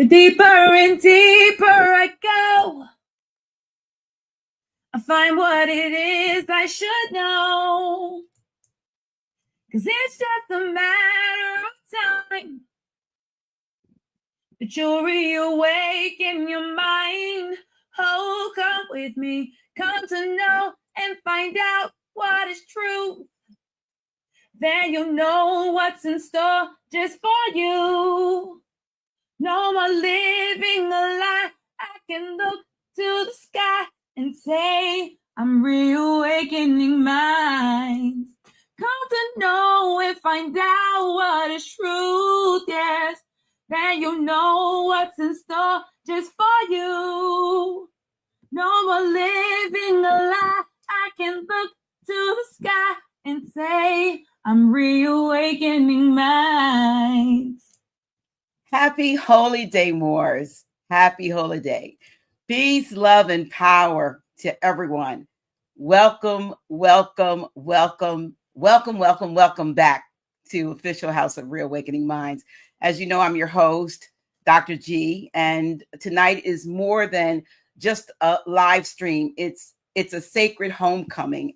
Deeper and deeper I go. I find what it is I should know. 'Cause it's just a matter of time that you'll reawaken your mind. Oh, come with me, come to know and find out what is true. Then you'll know what's in store just for you. No more living a lie. I can look to the sky and say, I'm reawakening minds. Come to know and find out what is truth, yes. Then you'll know what's in store just for you. No more living a lie. I can look to the sky and say, I'm reawakening minds. Happy Holy Day, Moors. Happy Holy Day. Peace, love, and power to everyone. Welcome, welcome, welcome, welcome, welcome, welcome back to Official House of Reawakening Minds. As you know, I'm your host, Dr. G, and tonight is more than just a live stream. It's a sacred homecoming.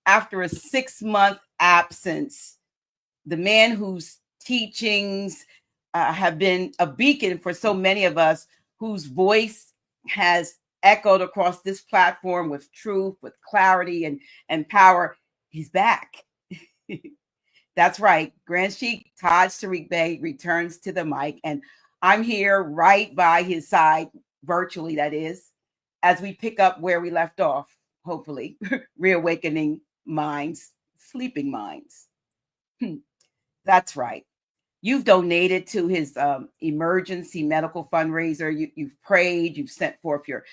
After a 6-month absence, the man whose teachings have been a beacon for so many of us, whose voice has echoed across this platform with truth, with clarity, and power. He's back. That's right. Grand Sheikh Tarik Bey returns to the mic, and I'm here right by his side, virtually, that is, as we pick up where we left off, hopefully, reawakening minds, sleeping minds. That's right. You've donated to his emergency medical fundraiser. You've prayed, you've sent forth your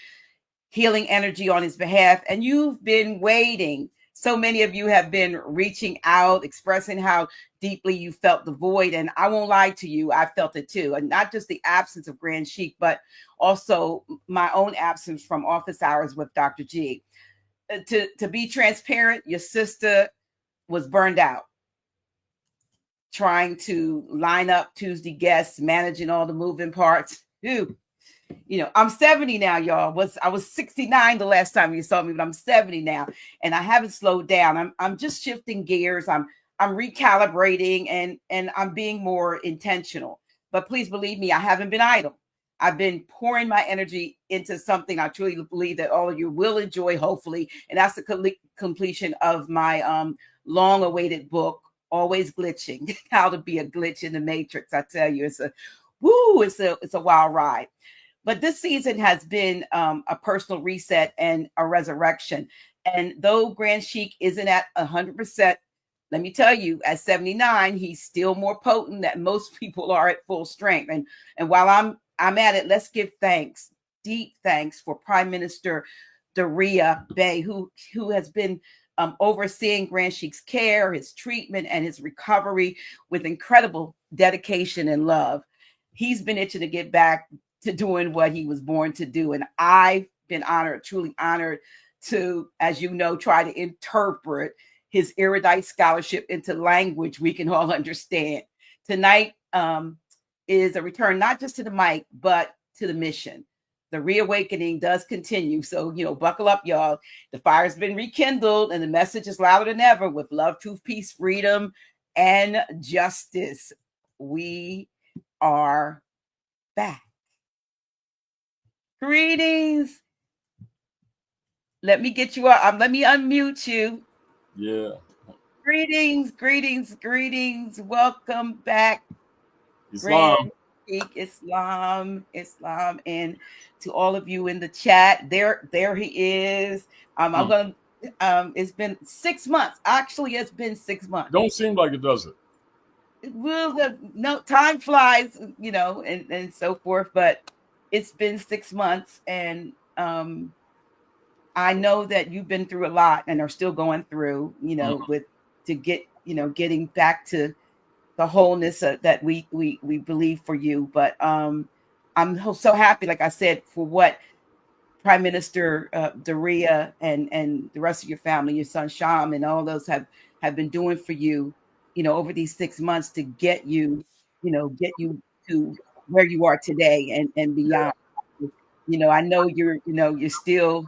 healing energy on his behalf, and you've been waiting. So many of you have been reaching out, expressing how deeply you felt the void. And I won't lie to you, I felt it too. And not just the absence of Grand Sheikh, but also my own absence from office hours with Dr. G. To be transparent, your sister was burned out trying to line up Tuesday guests, managing all the moving parts. Ew. I'm 70 now, y'all. I was 69 the last time you saw me, but I'm 70 now, and I haven't slowed down. I'm just shifting gears. I'm recalibrating, and I'm being more intentional. But please believe me, I haven't been idle. I've been pouring my energy into something I truly believe that all of you will enjoy, hopefully, and that's the completion of my long-awaited book, Always Glitching: How to Be a Glitch in the Matrix. I tell you, it's a wild ride. But this season has been a personal reset and a resurrection. And though Grand Sheikh isn't at 100%, let me tell you, at 79, he's still more potent than most people are at full strength. And while I'm at it, let's give thanks, deep thanks, for Prime Minister Daria Bey, who has been overseeing Grand Sheikh's care, his treatment, and his recovery with incredible dedication and love. He's been itching to get back to doing what he was born to do. And I've been honored, truly honored, to, as you know, try to interpret his erudite scholarship into language we can all understand. Tonight is a return not just to the mic, but to the mission. The reawakening does continue. So, buckle up, y'all. The fire's been rekindled, and the message is louder than ever with love, truth, peace, freedom, and justice. We are back. Greetings. Let me get you up. Let me unmute you. Yeah. Greetings, greetings, greetings. Welcome back. Islam. Islam, and to all of you in the chat. There he is. I'm gonna. It's been 6 months. Actually, it's been 6 months. Don't seem like it, does it? No, time flies, and so forth. But it's been 6 months, and I know that you've been through a lot and are still going through, getting back to the wholeness that we believe for you. But I'm so happy, like I said, for what Prime Minister Daria and the rest of your family, your son Sham, and all those have been doing for you, over these 6 months to get you to where you are today and beyond. I know you're still,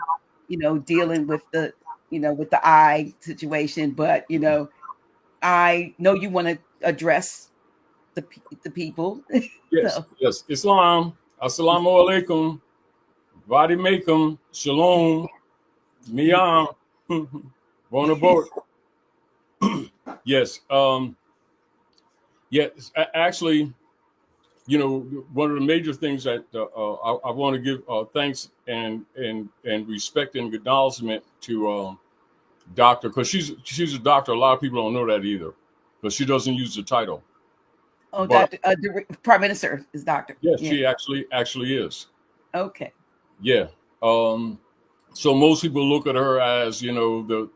dealing with with the eye situation, but I know you want to address the people. Yes, So yes. Islam. Assalamu alaikum. Vadi Makum. Shalom. Miyam. Bon abort. Yes. Yes. Actually, one of the major things that I want to give thanks and respect and acknowledgement to doctor, because she's a doctor. A lot of people don't know that either, because she doesn't use the title. oh, But Dr. The Prime Minister is doctor. yes, Yeah. she actually is. Okay. Yeah. So most people look at her as the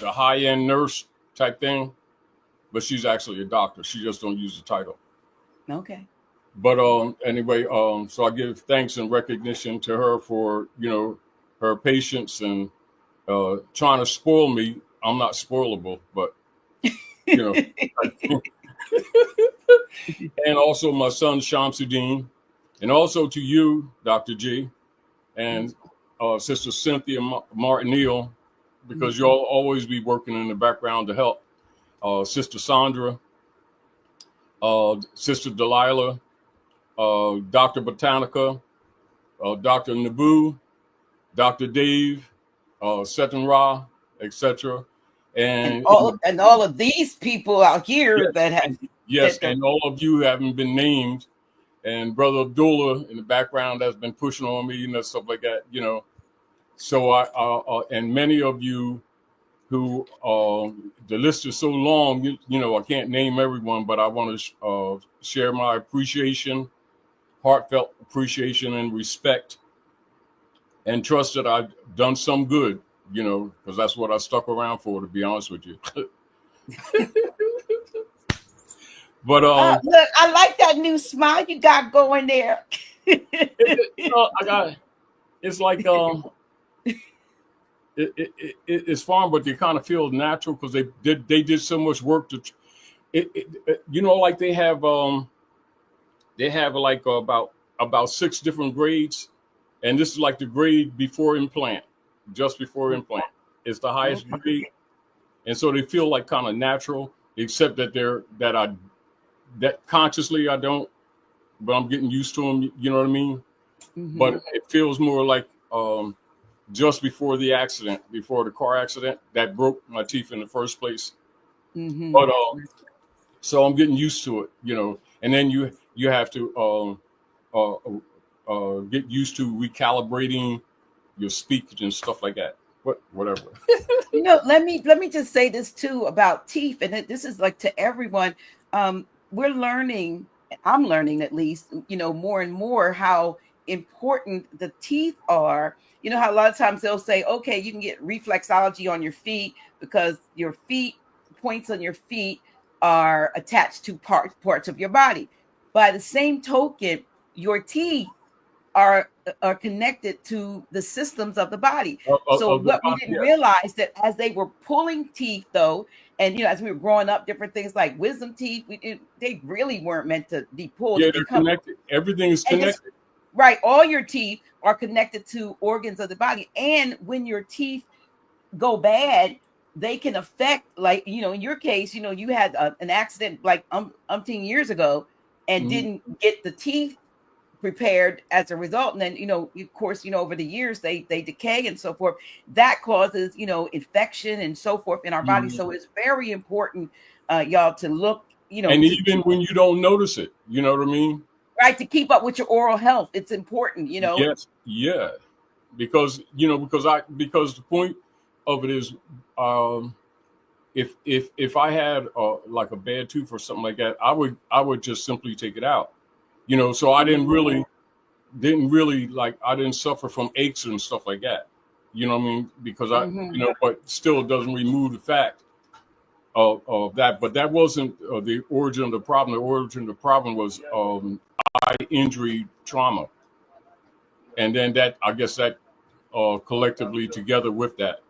high end nurse type thing, but she's actually a doctor. She just don't use the title. Okay. But anyway, so I give thanks and recognition to her for her patience and trying to spoil me. I'm not spoilable, but and also my son Shamsuddin, and also to you, Dr. G, and Sister Cynthia Martinez, because you'll always be working in the background to help. Sister Sandra, Sister Delilah, Dr. Botanica, Dr. Nabu, Dr. Dave, Seton Ra, etc. And And all of these people out here yes, that have yes, and all of you haven't been named, and Brother Abdullah in the background has been pushing on me, stuff like that, So I and many of you who the list is so long, I can't name everyone, but I want to share my appreciation, heartfelt appreciation and respect, and trust that I've done some good, because that's what I stuck around for, to be honest with you. But look, I like that new smile you got going there. it's like it's fun, but they kind of feel natural because they did so much work to like they have like about 6 different grades, and this is like the grade before implant, just before implant. It's the highest grade, and so they feel like kind of natural, except that that consciously I don't, but I'm getting used to them. You know what I mean? Mm-hmm. But it feels more like just before the accident, before the car accident that broke my teeth in the first place. Mm-hmm. But so I'm getting used to it, and then you have to get used to recalibrating your speech and stuff like that. Whatever. Let me just say this too about teeth, and this is like to everyone. We're learning. I'm learning at least, more and more how important the teeth are. You know how a lot of times they'll say, okay, you can get reflexology on your feet because your points on your feet are attached to parts of your body. By the same token, your teeth are connected to the systems of the body. So what we didn't realize that as they were pulling teeth, though, and as we were growing up, different things like wisdom teeth, they really weren't meant to be pulled. Yeah, they're connected. Everything is connected. Right. All your teeth are connected to organs of the body. And when your teeth go bad, they can affect, like, in your case, you had an accident like umpteen years ago and didn't get the teeth prepared as a result. And then, of course, over the years, they decay and so forth. That causes, infection and so forth in our body. So it's very important, y'all, to look, and even when you don't notice it, you know what I mean? Right, to keep up with your oral health, it's important, Yes, yeah, because because the point of it is, if I had like a bad tooth or something like that, I would just simply take it out, So I didn't really like, I didn't suffer from aches and stuff like that, you know what I mean? Because but still it doesn't remove the fact of that. But that wasn't the origin of the problem. The origin of the problem was eye injury trauma, and then that, I guess, that collectively together with that,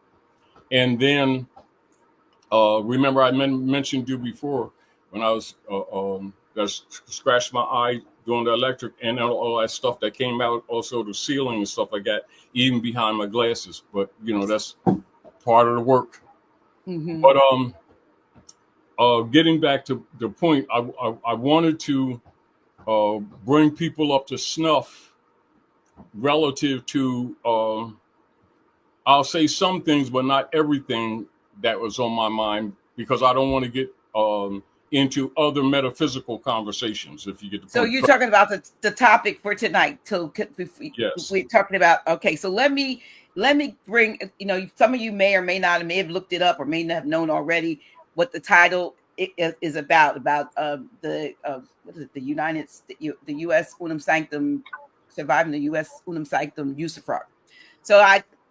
and then remember I mentioned you before when I was that scratched my eye doing the electric, and all that stuff that came out, also the ceiling and stuff like that, even behind my glasses. But that's part of the work. Mm-hmm. But getting back to the point, I wanted to bring people up to snuff relative to, I'll say some things, but not everything that was on my mind, because I don't want to get into other metaphysical conversations, if you get the point. So you're talking about the topic for tonight. So yes, we're talking about, okay, so let me bring, some of you may or may not have looked it up or may not have known already what the title is about the what is it, the U.S. Unum Sanctum, surviving the U.S. Unum Sanctum usufruct. So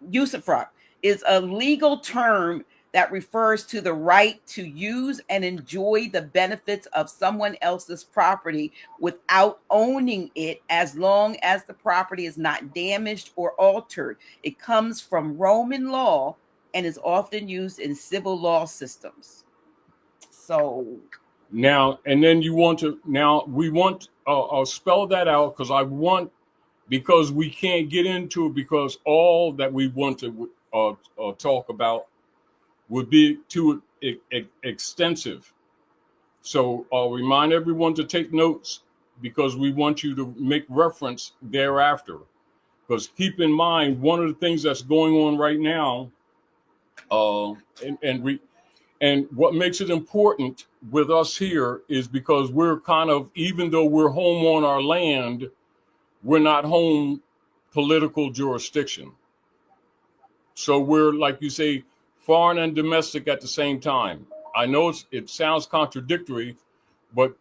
usufruct is a legal term that refers to the right to use and enjoy the benefits of someone else's property without owning it, as long as the property is not damaged or altered. It comes from Roman law and is often used in civil law systems. So now, and then we want, I'll spell that out, because we can't get into it, because all that we want to talk about would be too extensive. So I'll remind everyone to take notes, because we want you to make reference thereafter. Because keep in mind, one of the things that's going on right now, and what makes it important with us here is because we're kind of, even though we're home on our land, we're not home political jurisdiction. So we're, like you say, foreign and domestic at the same time. I know it sounds contradictory, but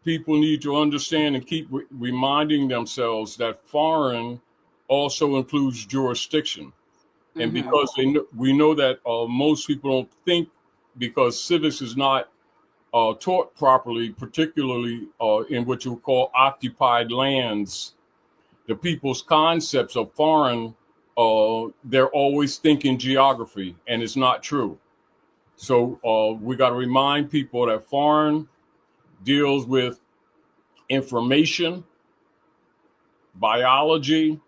people need to understand and keep reminding themselves that foreign also includes jurisdiction. And because we know that most people don't think, because civics is not taught properly, particularly in what you call occupied lands, the people's concepts of foreign, they're always thinking geography, and it's not true. So we got to remind people that foreign deals with information, biology,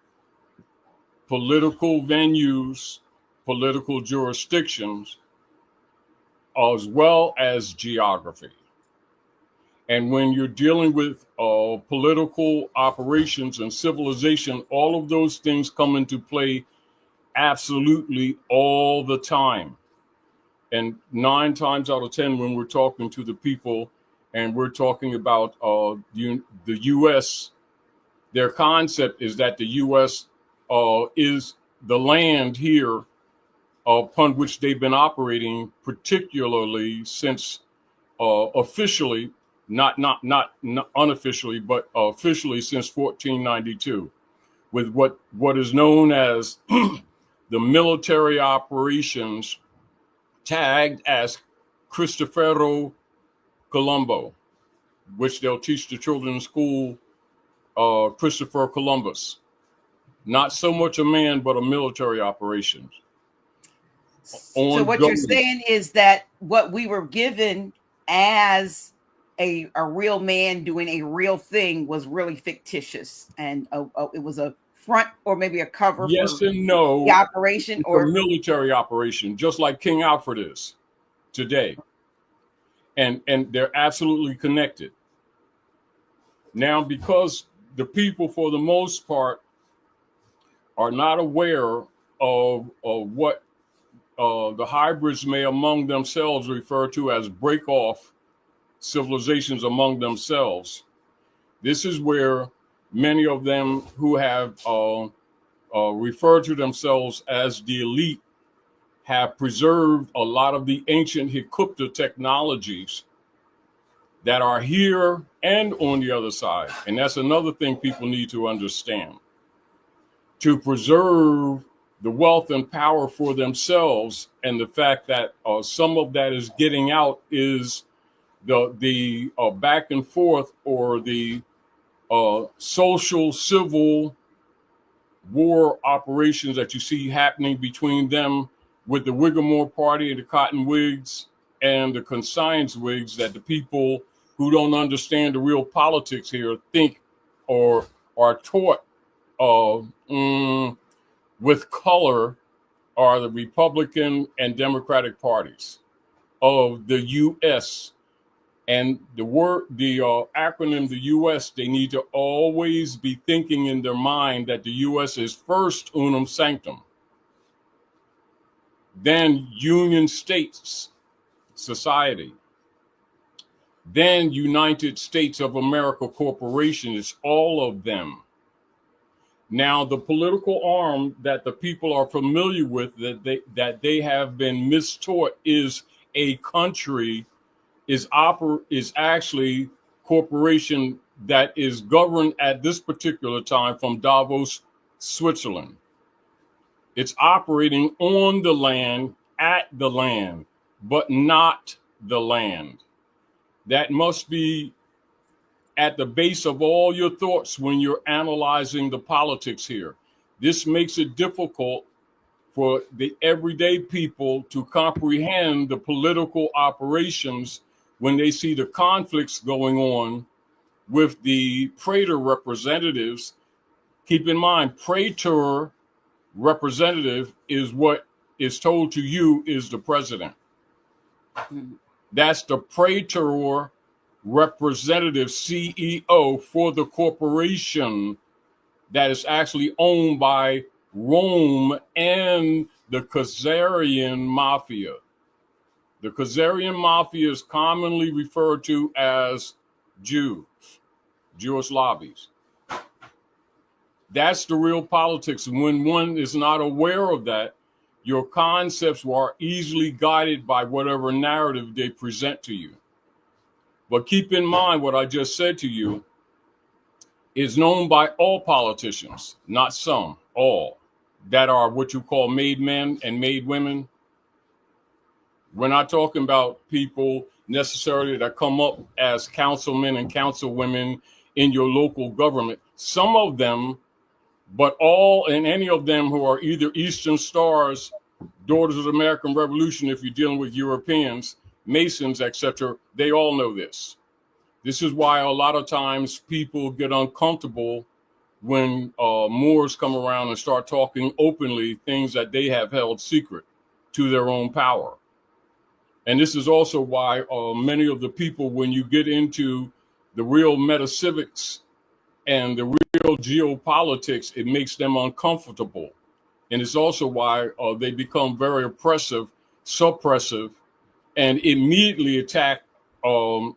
political venues, political jurisdictions, as well as geography. And when you're dealing with political operations and civilization, all of those things come into play absolutely all the time. And 9 times out of 10, when we're talking to the people and we're talking about the U.S., their concept is that the U.S. Is the land here upon which they've been operating, particularly since officially, not unofficially, but officially since 1492, with what is known as the military operations tagged as Cristoforo Colombo, which they'll teach the children in school, Christopher Columbus. Not so much a man, but a military operation. So what you're saying is that what we were given as a real man doing a real thing was really fictitious, and it was a front or maybe a cover yes for and no the operation, or a military operation, just like King Alfred is today. And they're absolutely connected. Now, because the people, for the most part, are not aware of what the hybrids may among themselves refer to as break-off civilizations among themselves. This is where many of them who have referred to themselves as the elite have preserved a lot of the ancient Hikupta technologies that are here and on the other side. And that's another thing people need to understand. To preserve the wealth and power for themselves, and the fact that some of that is getting out is the back and forth, or the social civil war operations that you see happening between them, with the Whiggamore Party and the Cotton Whigs and the Conscience Whigs, that the people who don't understand the real politics here think or are taught with color are the Republican and Democratic parties of the U.S. And the acronym, the U.S., they need to always be thinking in their mind that the U.S. is first unum sanctum, then Union States Society, then United States of America Corporation. It's all of them. Now, the political arm that the people are familiar with, that they have been mistaught, is a country, is actually corporation that is governed at this particular time from Davos, Switzerland. It's operating on the land, at the land, but not the land. That must be at the base of all your thoughts when you're analyzing the politics here. This makes it difficult for the everyday people to comprehend the political operations when they see the conflicts going on with the praetor representatives. Keep in mind, praetor representative is what is told to you is the president. That's the praetor representative, CEO, for the corporation that is actually owned by Rome and the Khazarian mafia. The Khazarian mafia is commonly referred to as Jews, Jewish lobbies. That's the real politics. And when one is not aware of that, your concepts are easily guided by whatever narrative they present to you. But keep in mind what I just said to you is known by all politicians, not some, all, that are what you call made men and made women. We're not talking about people necessarily that come up as councilmen and councilwomen in your local government. Some of them, but all and any of them who are either Eastern Stars, Daughters of the American Revolution, if you're dealing with Europeans, Masons, etc., they all know this. This is why a lot of times people get uncomfortable when Moors come around and start talking openly things that they have held secret to their own power. And this is also why many of the people, when you get into the real metaphysics and the real geopolitics, it makes them uncomfortable. And it's also why they become very oppressive, suppressive, and immediately attack the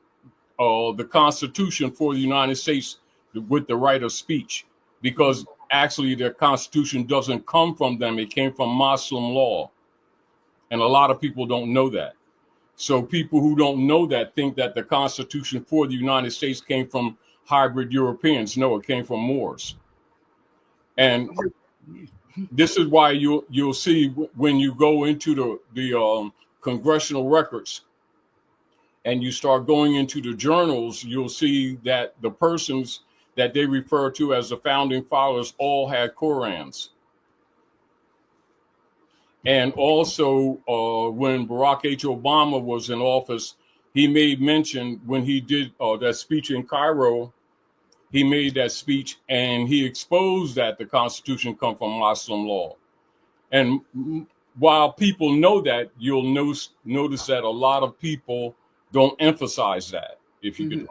Constitution for the United States with the right of speech, because actually their Constitution doesn't come from them. It came from Muslim law. And a lot of people don't know that. So people who don't know that think that the Constitution for the United States came from hybrid Europeans. No, it came from Moors. And this is why you'll see when you go into the congressional records and you start going into the journals, you'll see that the persons that they refer to as the founding fathers all had Qurans. And also, when Barack H. Obama was in office, he made mention when he did that speech in Cairo, he made that speech and he exposed that the Constitution come from Muslim law. And while people know that, you'll notice that a lot of people don't emphasize that, if you can.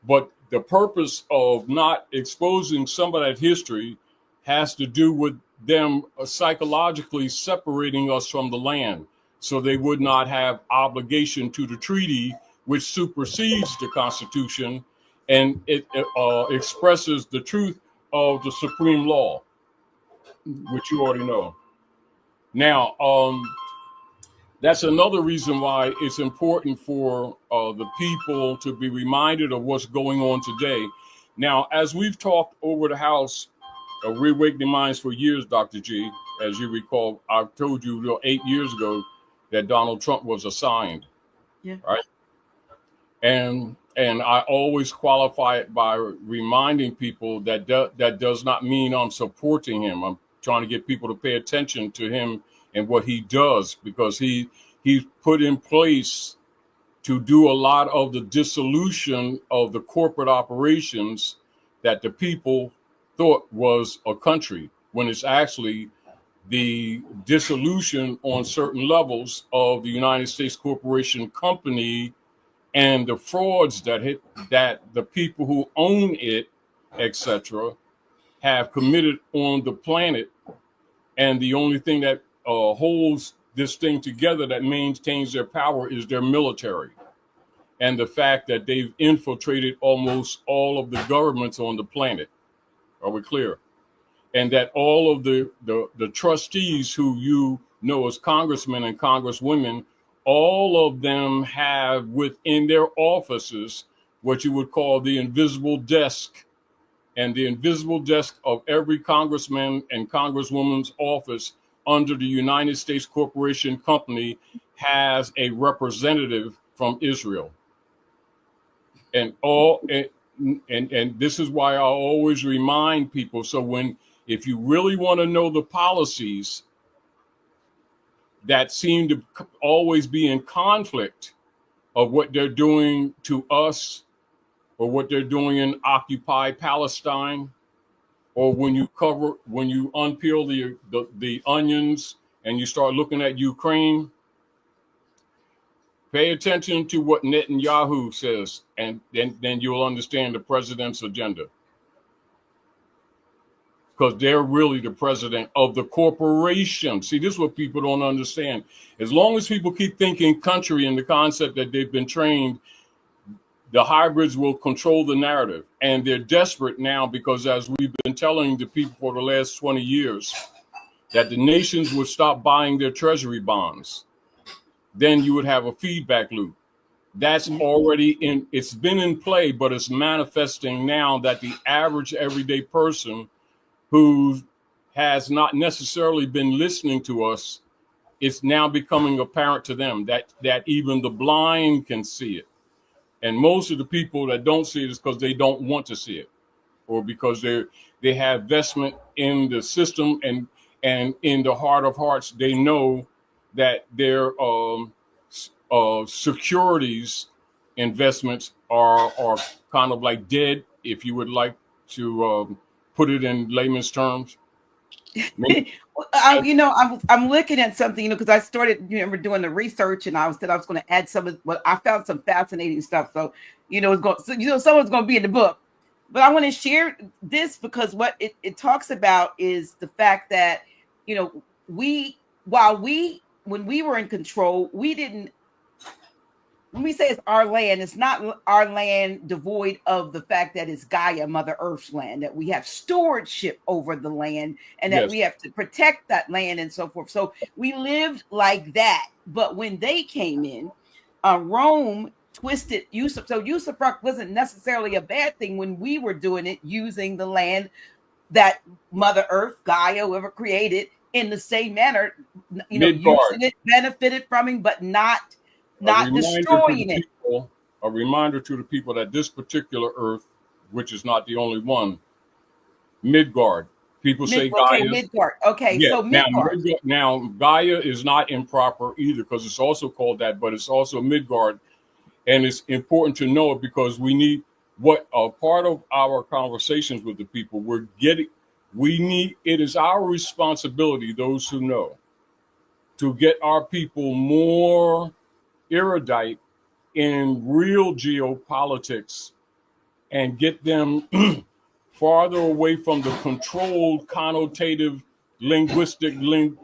But the purpose of not exposing some of that history has to do with them psychologically separating us from the land, so they would not have obligation to the treaty, which supersedes the Constitution, and it expresses the truth of the supreme law, which you already know. Now, that's another reason why it's important for the people to be reminded of what's going on today. Now, as we've talked over the house, Reawakening Minds for years, Dr. G, as you recall, I told you 8 years ago that Donald Trump was assigned. Yeah. Right. And I always qualify it by reminding people that that does not mean I'm supporting him. I'm trying to get people to pay attention to him and what he does, because he's put in place to do a lot of the dissolution of the corporate operations that the people thought was a country, when it's actually the dissolution on certain levels of the United States Corporation Company and the frauds that the people who own it, etc., have committed on the planet. And the only thing that holds this thing together, that maintains their power, is their military. And the fact that they've infiltrated almost all of the governments on the planet. Are we clear? And that all of the trustees who you know as congressmen and congresswomen, all of them have within their offices what you would call the invisible desk. And the invisible desk of every congressman and congresswoman's office under the United States Corporation Company has a representative from Israel. And this is why I always remind people. So if you really want to know the policies that seem to always be in conflict of what they're doing to us, or what they're doing in occupied Palestine, or when you unpeel the onions and you start looking at Ukraine, pay attention to what Netanyahu says, and then you'll understand the president's agenda. Because they're really the president of the corporation. See, this is what people don't understand. As long as people keep thinking country in the concept that they've been trained, the hybrids will control the narrative. And they're desperate now because, as we've been telling the people for the last 20 years, that the nations would stop buying their treasury bonds. Then you would have a feedback loop. That's already it's been in play, but it's manifesting now that the average everyday person who has not necessarily been listening to us, it's now becoming apparent to them that even the blind can see it. And most of the people that don't see it is because they don't want to see it, or because they have investment in the system, and in the heart of hearts, they know that their securities investments are kind of like dead, if you would like to put it in layman's terms. I'm looking at something, because I started, doing the research, and I was going to add some of what I found, some fascinating stuff. So, someone's going to be in the book, but I want to share this because what it talks about is the fact that, when we were in control, we didn't. When we say it's our land, it's not our land devoid of the fact that it's Gaia, Mother Earth's land, that we have stewardship over the land, and that we have to protect that land and so forth. So we lived like that. But when they came in, Rome twisted Yusuf. So Yusuf wasn't necessarily a bad thing when we were doing it, using the land that Mother Earth, Gaia, whoever created, in the same manner, using it, benefited from him, but not destroying it. A reminder to the people that this particular Earth, which is not the only one, Midgard. People say Gaia. Midgard. Okay, yeah. So Midgard. Now, Gaia is not improper either, because it's also called that, but it's also Midgard. And it's important to know it because we need what part of our conversations with the people it is our responsibility, those who know, to get our people more erudite in real geopolitics and get them farther away from the controlled, connotative, linguistic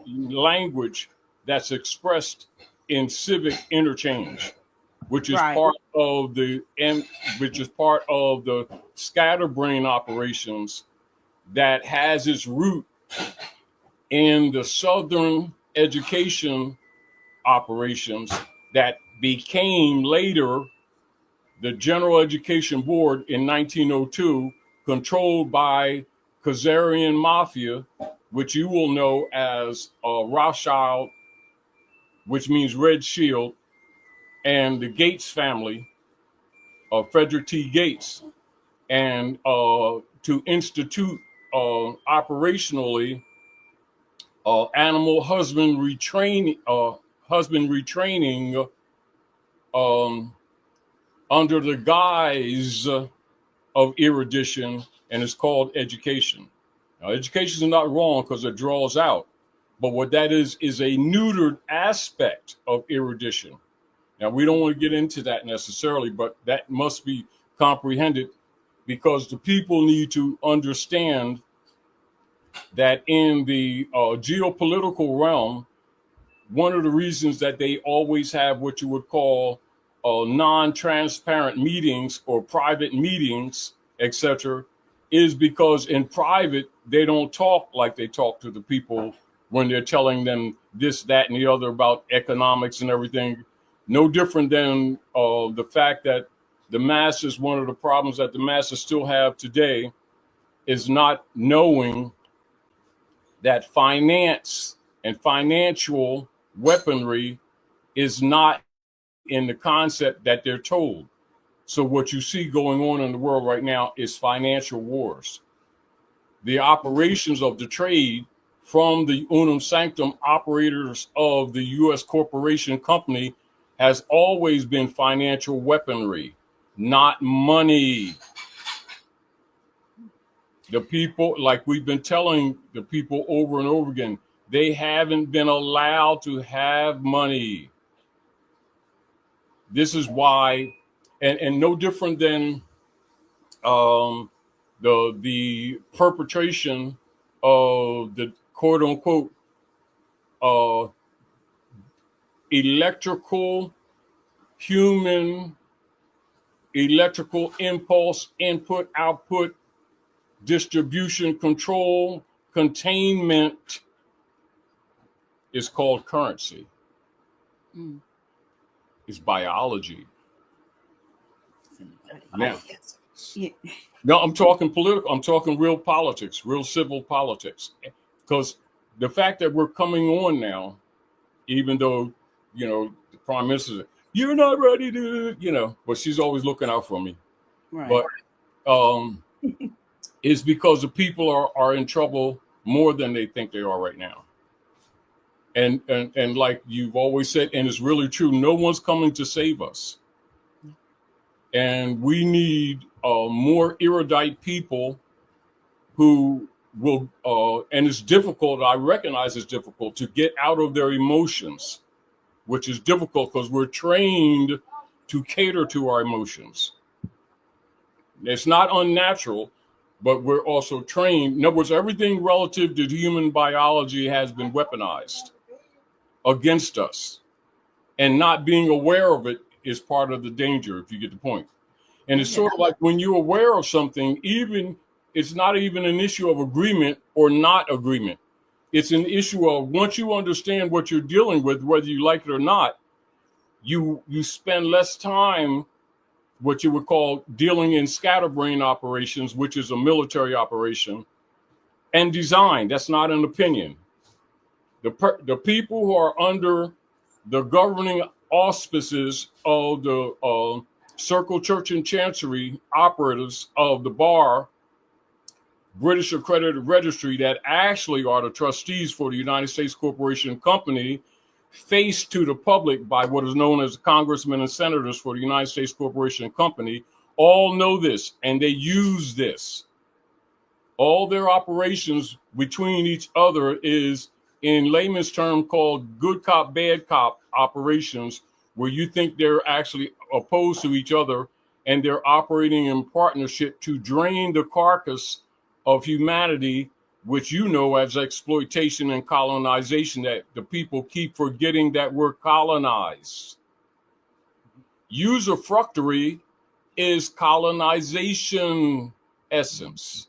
language that's expressed in civic interchange, which is part of the scatterbrain operations that has its root in the Southern education operations that became later the General Education Board in 1902, controlled by Khazarian Mafia, which you will know as Rothschild, which means Red Shield, and the Gates family, Frederick T. Gates, and to institute operationally animal husbandry training under the guise of erudition, and it's called education. Now, education is not wrong because it draws out, but what that is a neutered aspect of erudition. Now, we don't want to get into that necessarily, but that must be comprehended because the people need to understand that in the geopolitical realm, one of the reasons that they always have what you would call non-transparent meetings or private meetings, etc., is because in private, they don't talk like they talk to the people when they're telling them this, that, and the other about economics and everything. No different than the fact that the masses, one of the problems that the masses still have today is not knowing that finance and financial weaponry is not in the concept that they're told. So what you see going on in the world right now is financial wars. The operations of the trade from the unum sanctum operators of the U.S. corporation company has always been financial weaponry, not money. The people, like we've been telling the people over and over again, they haven't been allowed to have money. This is why, and no different than the perpetration of the quote unquote human electrical impulse input output distribution control containment is called currency. It's biology. Now, no, I'm talking political. I'm talking real politics, real civil politics. Because the fact that we're coming on now, even though, the prime minister, you're not ready to, but she's always looking out for me. Right. But it's because the people are in trouble more than they think they are right now. And like you've always said, and it's really true, no one's coming to save us. And we need more erudite people who will, and it's difficult, I recognize it's difficult to get out of their emotions, which is difficult because we're trained to cater to our emotions. It's not unnatural, but we're also trained. In other words, everything relative to human biology has been weaponized against us. And not being aware of it is part of the danger, if you get the point. And it's sort of like when you're aware of something, it's not even an issue of agreement or not agreement. It's an issue of once you understand what you're dealing with, whether you like it or not, you spend less time what you would call dealing in scatterbrain operations, which is a military operation, and design. That's not an opinion. The people who are under the governing auspices of the Circle Church and Chancery operatives of the bar, British Accredited Registry, that actually are the trustees for the United States Corporation Company, faced to the public by what is known as congressmen and senators for the United States Corporation Company, all know this, and they use this. All their operations between each other is, in layman's term, called good cop, bad cop operations, where you think they're actually opposed to each other, and they're operating in partnership to drain the carcass of humanity, which you know as exploitation and colonization, that the people keep forgetting that we're colonized. Usufructuary is colonization essence.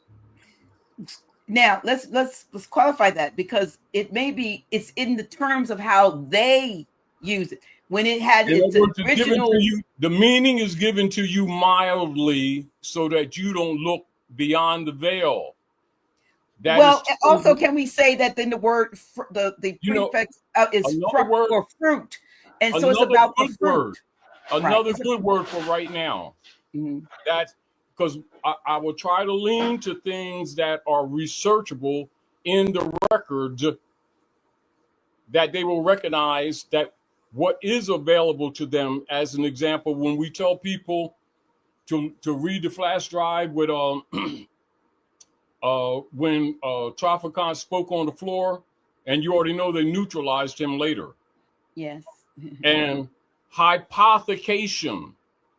Now let's qualify that, because it's in the terms of how they use it. When it had its original, the meaning is given to you mildly so that you don't look beyond the veil. Also, can we say that then the word the prefix is for fruit, and so it's about the fruit. Another good word for right now. Mm-hmm. That's because I will try to lean to things that are researchable in the records, that they will recognize that what is available to them. As an example, when we tell people to read the flash drive with when Traficant spoke on the floor, and you already know they neutralized him later. Yes. And hypothecation,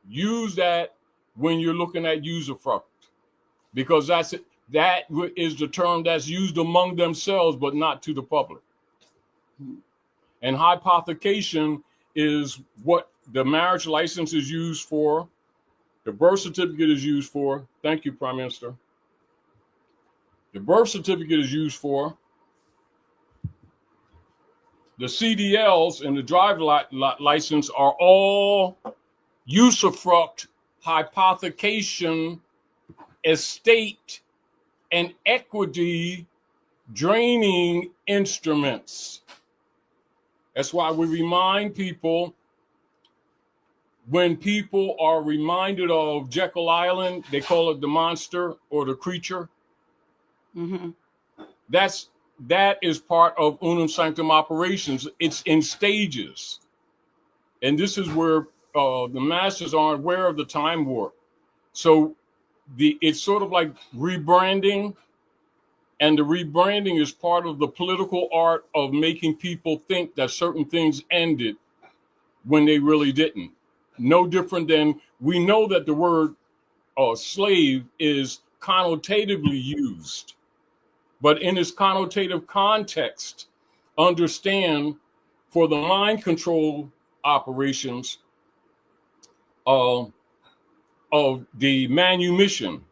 use that when you're looking at usufruct, because that is the term that's used among themselves, but not to the public. And hypothecation is what the marriage license is used for, the birth certificate is used for. Thank you, Prime Minister. The birth certificate is used for. The CDLs and the driver license are all usufruct, hypothecation, estate, and equity draining instruments. That's why we remind people, when people are reminded of Jekyll Island, they call it the monster or the creature. Mm-hmm. That is part of unum sanctum operations. It's in stages. And this is where the masters aren't aware of the time warp. So it's sort of like rebranding. And the rebranding is part of the political art of making people think that certain things ended when they really didn't. No different than, we know that the word slave is connotatively used. But in its connotative context, understand, for the mind control operations of the manumission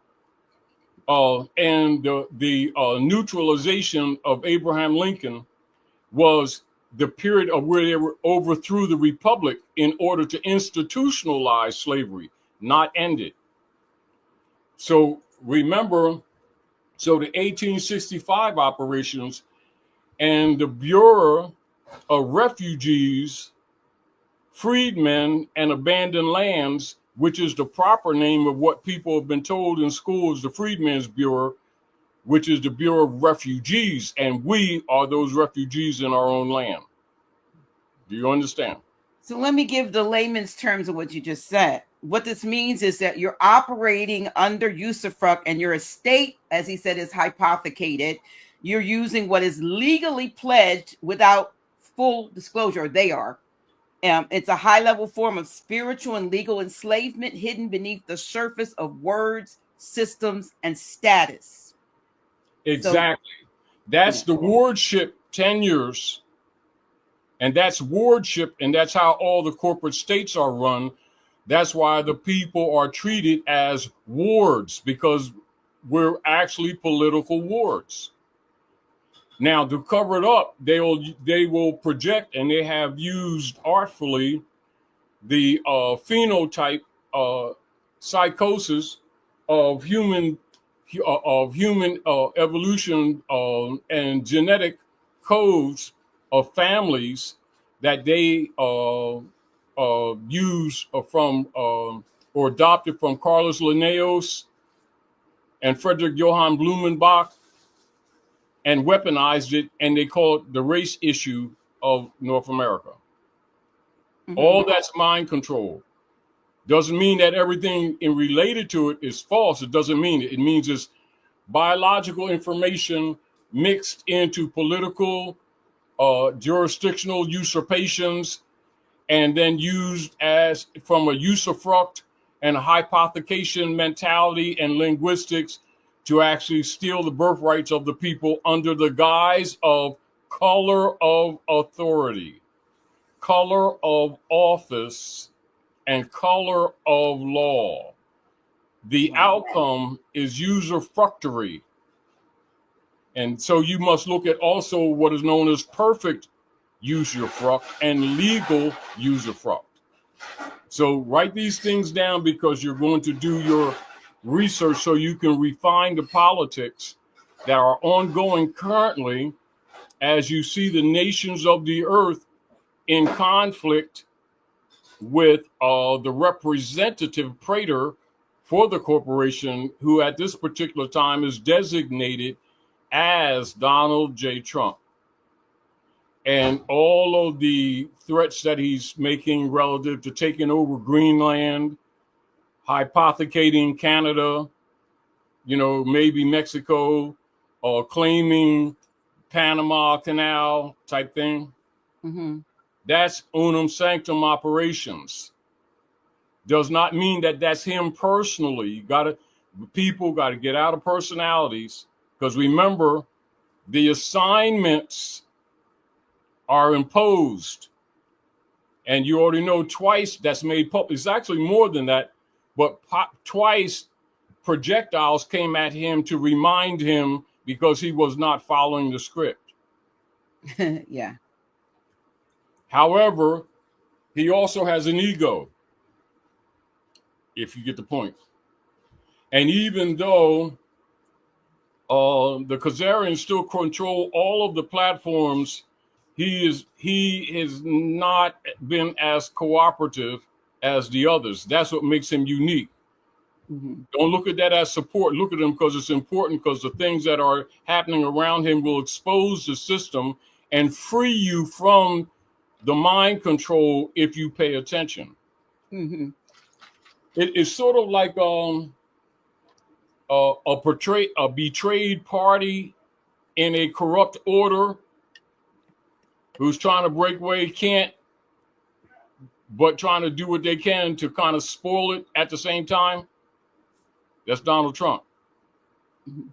and the neutralization of Abraham Lincoln was the period of where they overthrew the republic in order to institutionalize slavery, not end it. So remember, so the 1865 operations and the Bureau of Refugees, Freedmen, and Abandoned Lands, which is the proper name of what people have been told in school is the Freedmen's Bureau, which is the Bureau of Refugees, and we are those refugees in our own land. Do you understand? So let me give the layman's terms of what you just said. What this means is that you're operating under usufruct, and your estate, as he said, is hypothecated. You're using what is legally pledged without full disclosure. They are. It's a high-level form of spiritual and legal enslavement hidden beneath the surface of words, systems, and status. Exactly. That's the wardship tenures, and that's wardship, and that's how all the corporate states are run. That's why the people are treated as wards, because we're actually political wards. Now, to cover it up, they will project, and they have used artfully, the phenotype psychosis of human evolution and genetic codes of families that they use from or adopted from Carlos Linnaeus and Frederick Johann Blumenbach, and weaponized it, and they call it the race issue of North America. Mm-hmm. All that's mind control. Doesn't mean that everything related to it is false. It doesn't mean it. It means it's biological information mixed into political, jurisdictional usurpations, and then used as from a usufruct and a hypothecation mentality and linguistics to actually steal the birthrights of the people under the guise of color of authority, color of office, and color of law. The outcome is usufructory. And so you must look at also what is known as perfect usufruct and legal usufruct. So write these things down, because you're going to do your research so you can refine the politics that are ongoing currently as you see the nations of the earth in conflict with the representative praetor for the corporation, who at this particular time is designated as Donald J. Trump. and all of the threats that he's making relative to taking over Greenland, hypothecating Canada, maybe Mexico, or claiming Panama Canal type thing. Mm-hmm. That's unum sanctum operations. Does not mean that that's him personally. People got to get out of personalities, because remember, the assignments are imposed, and you already know twice that's made public. It's actually more than that, but twice projectiles came at him to remind him because he was not following the script. Yeah. However, he also has an ego, if you get the point. And even though the Khazarians still control all of the platforms, he has not been as cooperative as the others. That's what makes him unique. Mm-hmm. Don't look at that as support. Look at him because it's important, because the things that are happening around him will expose the system and free you from the mind control if you pay attention. Mm-hmm. It's sort of like a betrayed party in a corrupt order who's trying to break away, can't, but trying to do what they can to kind of spoil it at the same time. That's Donald Trump. Mm-hmm.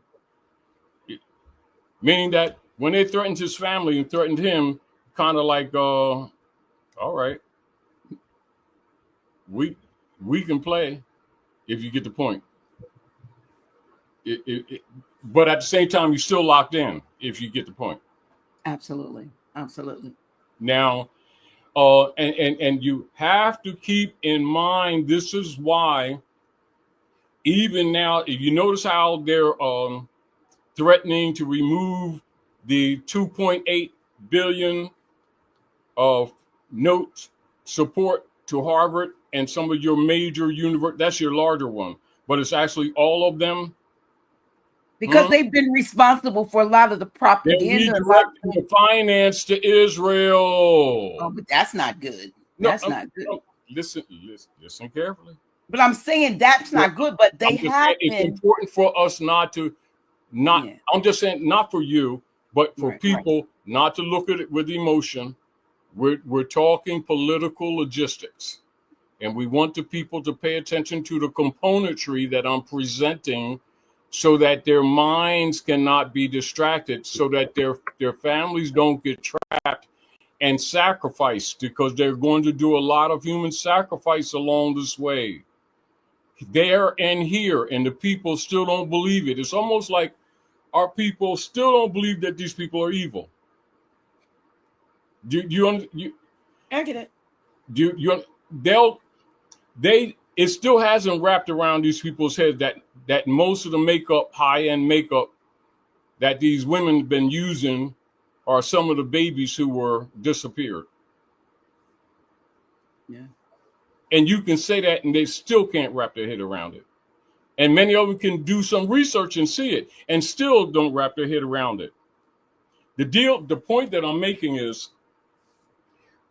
Meaning that when they threatened his family and threatened him, kind of like, all right, we can play, if you get the point. But at the same time, you're still locked in, if you get the point. Absolutely. Absolutely. Now, and you have to keep in mind, this is why, even now, if you notice how they're threatening to remove the 2.8 billion of note support to Harvard and some of your major universities, that's your larger one, but it's actually all of them. Because they've been responsible for a lot of the propaganda. They're redirecting the finance to Israel. Oh, but that's not good. That's not good. No, listen carefully. But I'm saying that's not good. But they have been. It's important for us not. Yeah. I'm just saying, not for you, but for people not to look at it with emotion. We're talking political logistics, and we want the people to pay attention to the componentry that I'm presenting, so that their minds cannot be distracted, so that their families don't get trapped and sacrificed, because they're going to do a lot of human sacrifice along this way, there and here, and the people still don't believe it. It's almost like our people still don't believe that these people are evil. I get it. It still hasn't wrapped around these people's head that most of the makeup, high-end makeup that these women have been using are some of the babies who were disappeared. Yeah. And you can say that and they still can't wrap their head around it. And many of them can do some research and see it and still don't wrap their head around it. The point that I'm making is,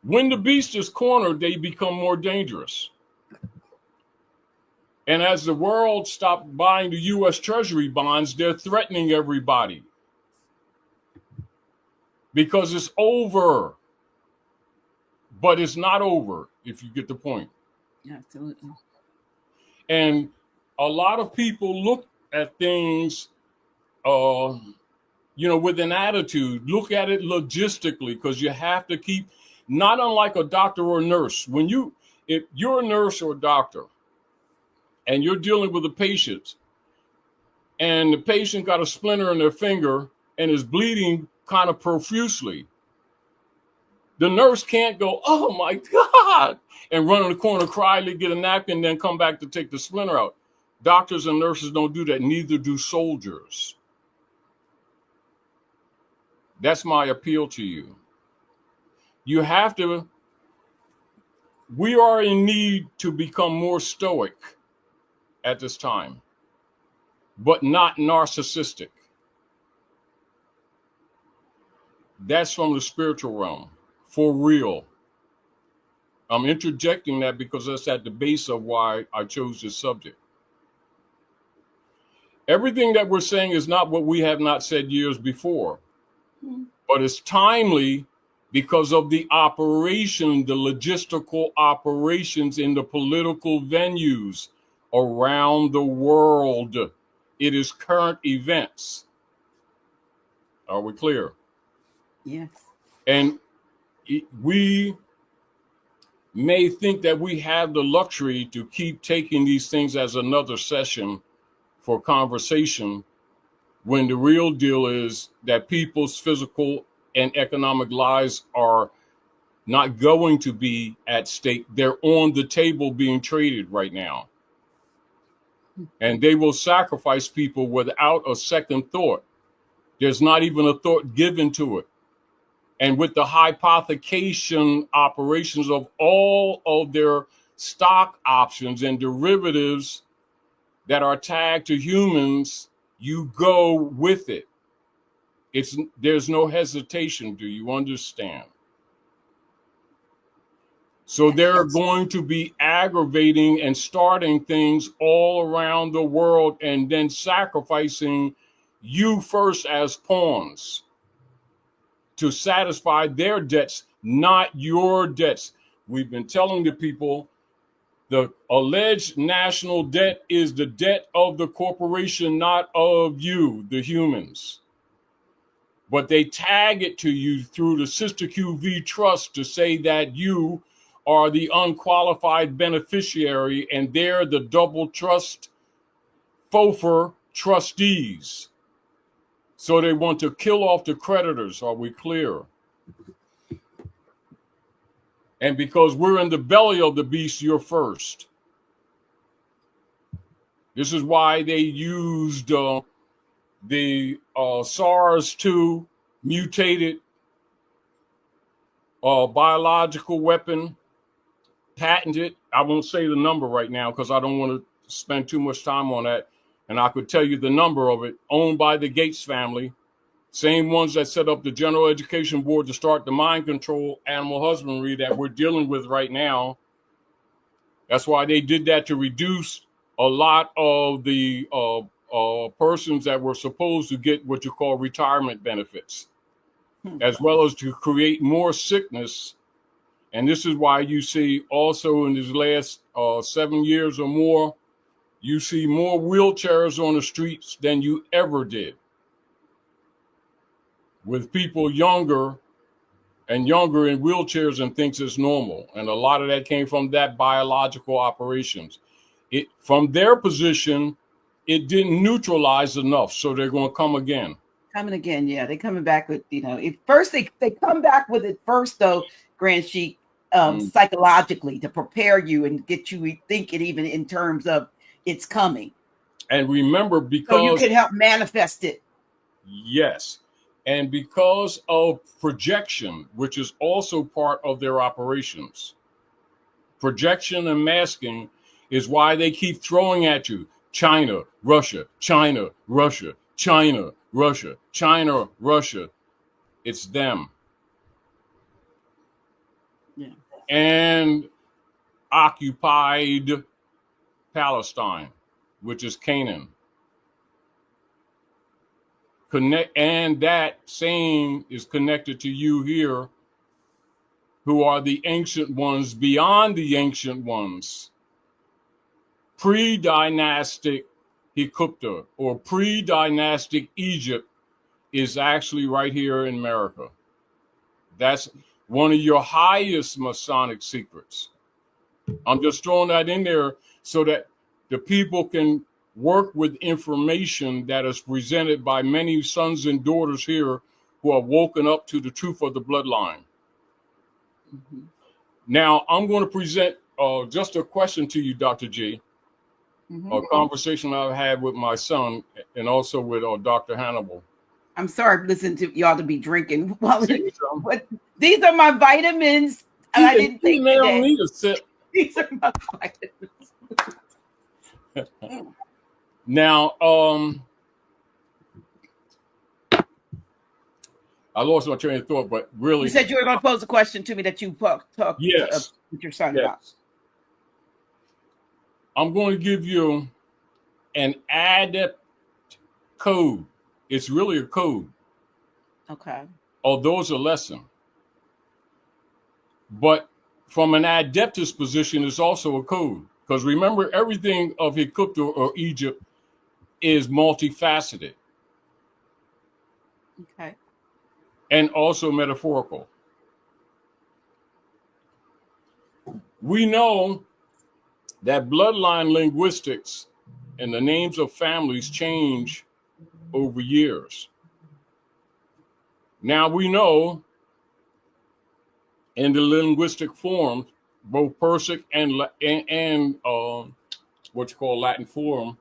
when the beast is cornered, they become more dangerous. And as the world stopped buying the U.S. Treasury bonds, they're threatening everybody. Because it's over. But it's not over, if you get the point. Absolutely. And a lot of people look at things, with an attitude. Look at it logistically, because you have to keep, not unlike a doctor or a nurse. If you're a nurse or a doctor, and you're dealing with a patient, and the patient got a splinter in their finger and is bleeding kind of profusely, the nurse can't go, "Oh my God," and run in the corner, cry, get a napkin, then come back to take the splinter out. Doctors and nurses don't do that. Neither do soldiers. That's my appeal to you. You have to, we are in need to become more stoic at this time, but not narcissistic. That's from the spiritual realm, for real. I'm interjecting that because that's at the base of why I chose this subject. Everything that we're saying is not what we have not said years before, but it's timely because of the operation, the logistical operations in the political venues around the world. It is current events. Are we clear? Yes. And we may think that we have the luxury to keep taking these things as another session for conversation, when the real deal is that people's physical and economic lives are not going to be at stake. They're on the table being traded right now. And they will sacrifice people without a second thought. There's not even a thought given to it. And with the hypothecation operations of all of their stock options and derivatives that are tagged to humans, you go with it. There's no hesitation. Do you understand? So they're going to be aggravating and starting things all around the world and then sacrificing you first as pawns to satisfy their debts, not your debts. We've been telling the people the alleged national debt is the debt of the corporation, not of you, the humans. But they tag it to you through the Sister QV Trust to say that you are the unqualified beneficiary and they're the double trust FOFR trustees. So they want to kill off the creditors. Are we clear? And because we're in the belly of the beast, you're first. This is why they used the SARS-2 mutated biological weapon, patented. I won't say the number right now because I don't want to spend too much time on that. And I could tell you the number of it, owned by the Gates family, same ones that set up the General Education Board to start the mind control animal husbandry that we're dealing with right now. That's why they did that, to reduce a lot of the persons that were supposed to get what you call retirement benefits, as well as to create more sickness. And this is why you see also in these last 7 years or more, you see more wheelchairs on the streets than you ever did, with people younger and younger in wheelchairs and thinks it's normal. And a lot of that came from that biological operations. It, from their position, it didn't neutralize enough. So they're going to come again. Coming again, yeah. They're coming back with, if first they come back with it first, though, Grand Sheikh, psychologically to prepare you and get you thinking even in terms of it's coming. And remember, because so you can help manifest it. Yes. And because of projection, which is also part of their operations, projection and masking is why they keep throwing at you China, Russia, China, Russia, China, Russia, China, Russia. It's them. Yeah. And occupied Palestine, which is Canaan. And that same is connected to you here, who are the ancient ones beyond the ancient ones. Pre-dynastic Hykupta or pre-dynastic Egypt is actually right here in America. That's one of your highest Masonic secrets. I'm just throwing that in there so that the people can work with information that is presented by many sons and daughters here who are woken up to the truth of the bloodline. Mm-hmm. Now, I'm going to present just a question to you, Dr. G, a conversation I've had with my son and also with Dr. Hannibal. I'm sorry, listen to y'all to be drinking. But these are my vitamins. And I didn't think they don't need a sip. These are my vitamins. Now, I lost my train of thought, but really, You said you were going to pose a question to me that you talked yes, with your son yes. about. I'm going to give you an adept code. It's really a code, Okay. although it's a lesson. But from an adeptus position, it's also a code. Because remember, everything of Egypto or Egypt is multifaceted Okay. and also metaphorical. We know that bloodline linguistics and the names of families change over years. Now we know in the linguistic forms, both Persic and what you call Latin form,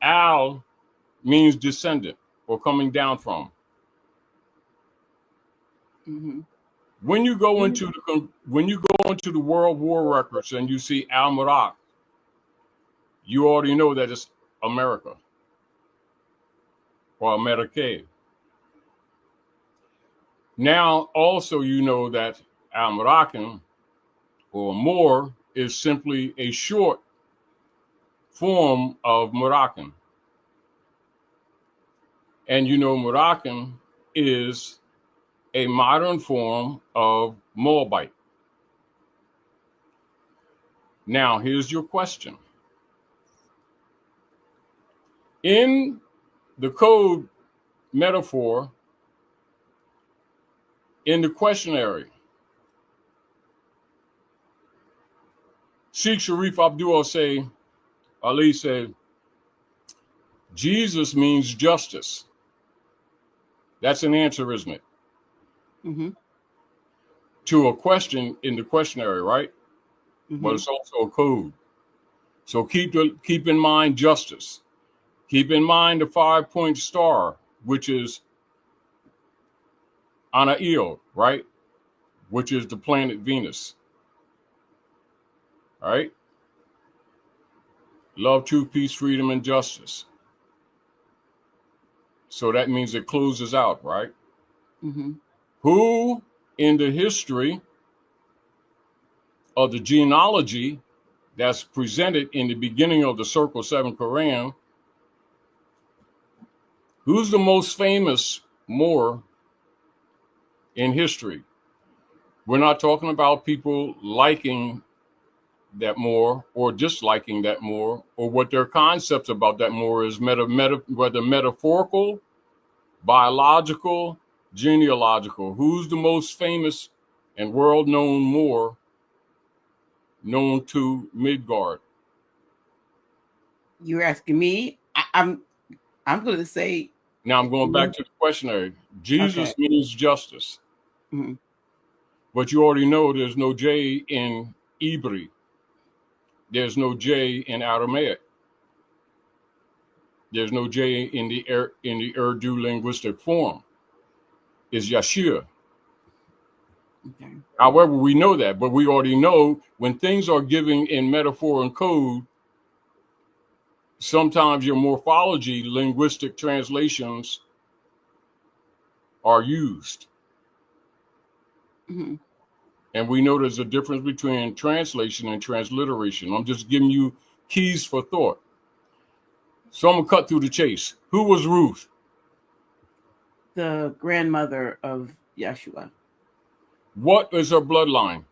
al means descendant or coming down from. Mm-hmm. When you go into the World War records and you see Al Marak, you already know that it's America or Amerique. Now also you know that Al Moroccan or Moor is simply a short form of Moroccan. And you know Moroccan is a modern form of Moabite. Now here's your question. In the code metaphor, in the questionnaire, Sheikh Sharif Abdul Ali said, Jesus means justice. That's an answer, isn't it? Mm-hmm. To a question in the questionnaire, right? Mm-hmm. But it's also a code. So keep in mind justice. Keep in mind the 5-point star, which is Anail, right? Which is the planet Venus. All right? Love, truth, peace, freedom, and justice. So that means it closes out, right? Mm-hmm. Who in the history of the genealogy that's presented in the beginning of the Circle 7 Quran, who's the most famous Moor in history? We're not talking about people liking that Moor or disliking that Moor or what their concepts about that Moor is, whether metaphorical, biological, genealogical. Who's the most famous and world-known Moor known to Midgard? You're asking me. I'm going to say. Now I'm going back to the questionnaire. Jesus Okay. means justice. Mm-hmm. But you already know there's no J in Hebrew. There's no J in Aramaic. There's no J in the Urdu linguistic form. It's Yashir. Okay. However, we know that, but we already know when things are given in metaphor and code, sometimes your morphology, linguistic translations are used. Mm-hmm. And we know there's a difference between translation and transliteration. I'm just giving you keys for thought. So I'm going to cut through the chase. Who was Ruth? The grandmother of Yeshua. What is her bloodline?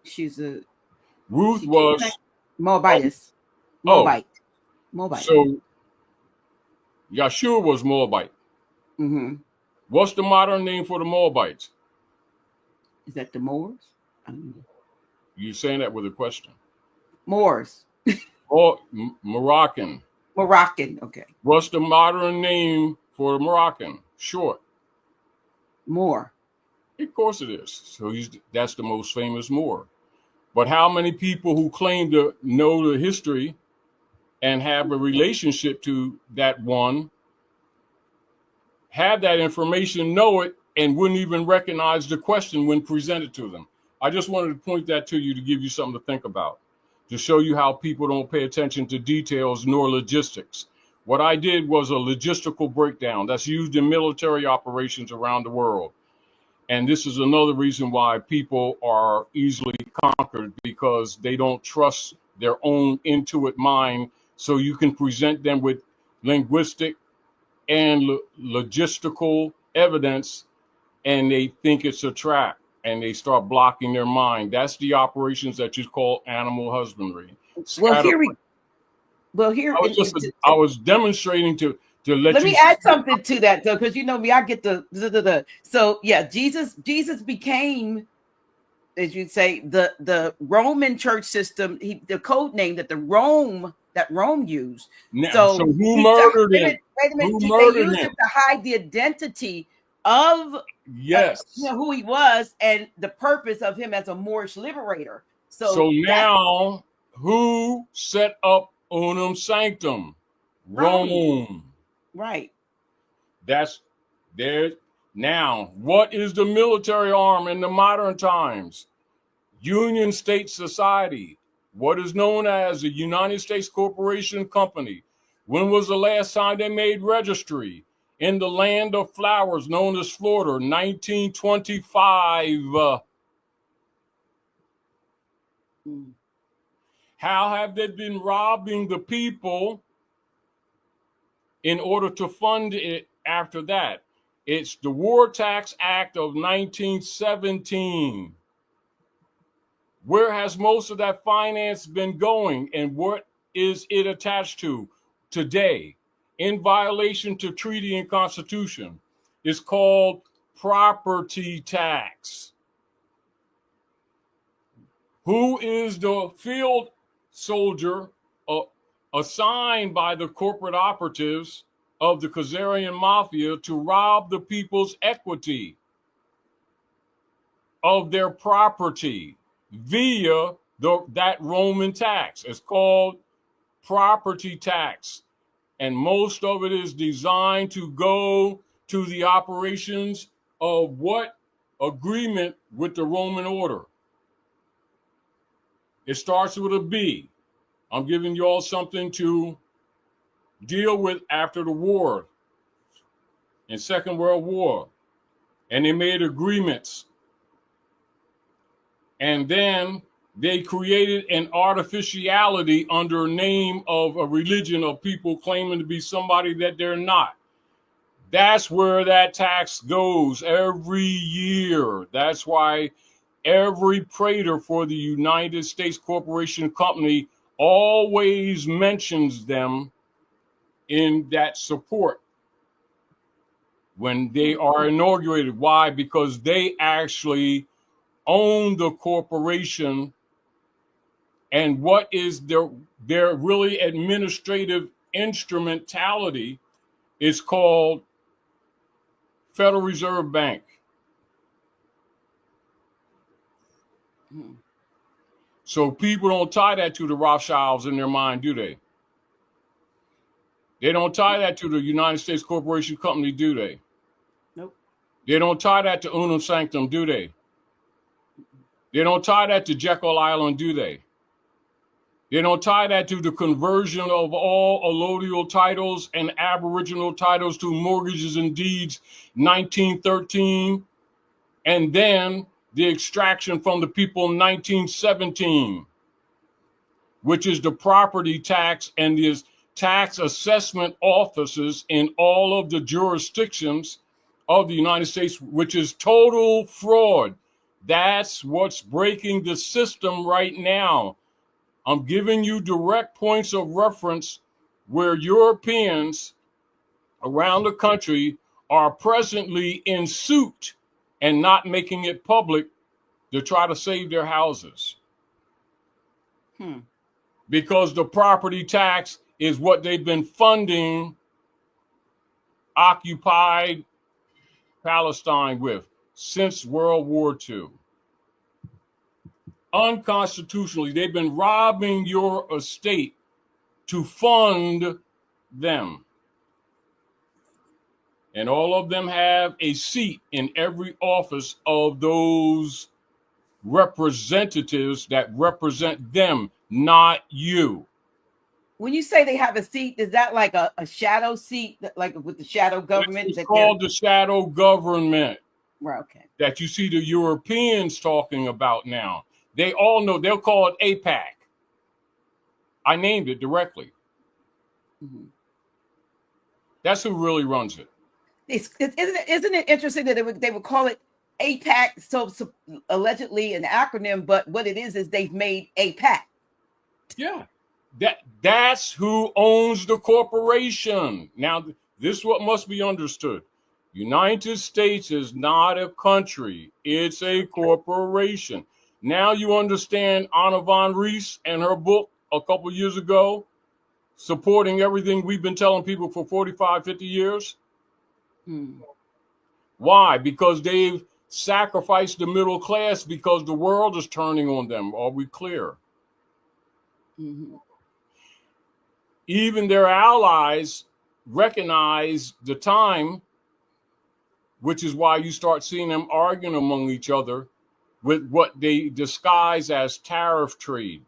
She's a Ruth was Moabitess. Moabite. Moabite. So Yeshua was Moabite. Mm-hmm. What's the modern name for the Moabites? Is that the Moors? I don't know. You're saying that with a question. Moors. Oh, Moroccan. Moroccan. Okay. What's the modern name for the Moroccan? Short. Moor. Of course it is. So that's the most famous Moor. But how many people who claim to know the history and have a relationship to that one have that information, know it, and wouldn't even recognize the question when presented to them? I just wanted to point that to you to give you something to think about, to show you how people don't pay attention to details nor logistics. What I did was a logistical breakdown that's used in military operations around the world. And this is another reason why people are easily conquered, because they don't trust their own intuitive mind. So you can present them with linguistic and logistical evidence, and they think it's a trap, and they start blocking their mind. That's the operations that you call animal husbandry. Well, Scatter. here we. Well, here. I was demonstrating to let Let you me add something to that, though, because you know me, I get the. So yeah, Jesus became, as you'd say, the Roman church system. The code name that Rome used. now. So So who murdered him? wait a minute. Who They murdered used it him? to hide the identity of Yes. who he was and the purpose of him as a Moorish liberator. So So now, who set up unum sanctum? Rome. Right. That's there. Now, what is the military arm in the modern times? Union State Society, what is known as the United States Corporation Company. When was the last time they made registry? In the land of flowers known as Florida, 1925. How have they been robbing the people in order to fund it after that? It's the War Tax Act of 1917. Where has most of that finance been going, and what is it attached to today in violation to treaty and constitution? It's called property tax. Who is the field soldier assigned by the corporate operatives of the Khazarian mafia to rob the people's equity of their property via that Roman tax? It's called property tax. And most of it is designed to go to the operations of what agreement with the Roman order? It starts with a B. I'm giving you all something to deal with after the war, in Second World War. And they made agreements. And then they created an artificiality under a name of a religion of people claiming to be somebody that they're not. That's where that tax goes every year. That's why every praetor for the United States Corporation Company always mentions them in that support when they are inaugurated. Why? Because they actually own the corporation, and what is their really administrative instrumentality is called Federal Reserve Bank. So people don't tie that to the Rothschilds in their mind, do they? They don't tie that to the United States Corporation Company, do they? Nope. They don't tie that to Unum Sanctum, do they? They don't tie that to Jekyll Island, do they? They don't tie that to the conversion of all allodial titles and aboriginal titles to mortgages and deeds, 1913, and then the extraction from the people in 1917, which is the property tax and the tax assessment offices in all of the jurisdictions of the United States, which is total fraud. That's what's breaking the system right now. I'm giving you direct points of reference where Europeans around the country are presently in suit and not making it public to try to save their houses. Because the property tax is what they've been funding occupied Palestine with since World War II. Unconstitutionally, they've been robbing your estate to fund them. And all of them have a seat in every office of those representatives that represent them, not you. When you say they have a seat, is that like a shadow seat, like with the shadow government? It's That called the shadow government right, okay. that you see the Europeans talking about now. They all know, they'll call it APAC. I named it directly. Mm-hmm. That's who really runs it. Isn't it interesting that they would call it APAC, so allegedly an acronym, but what it is they've made APAC. Yeah, that's who owns the corporation. Now, this is what must be understood. United States is not a country. It's a corporation. Now you understand Anna von Rees and her book a couple years ago, supporting everything we've been telling people for 45, 50 years. Why? Because they've sacrificed the middle class because the world is turning on them. Are we clear? Mm-hmm. Even their allies recognize the time, which is why you start seeing them arguing among each other with what they disguise as tariff trade.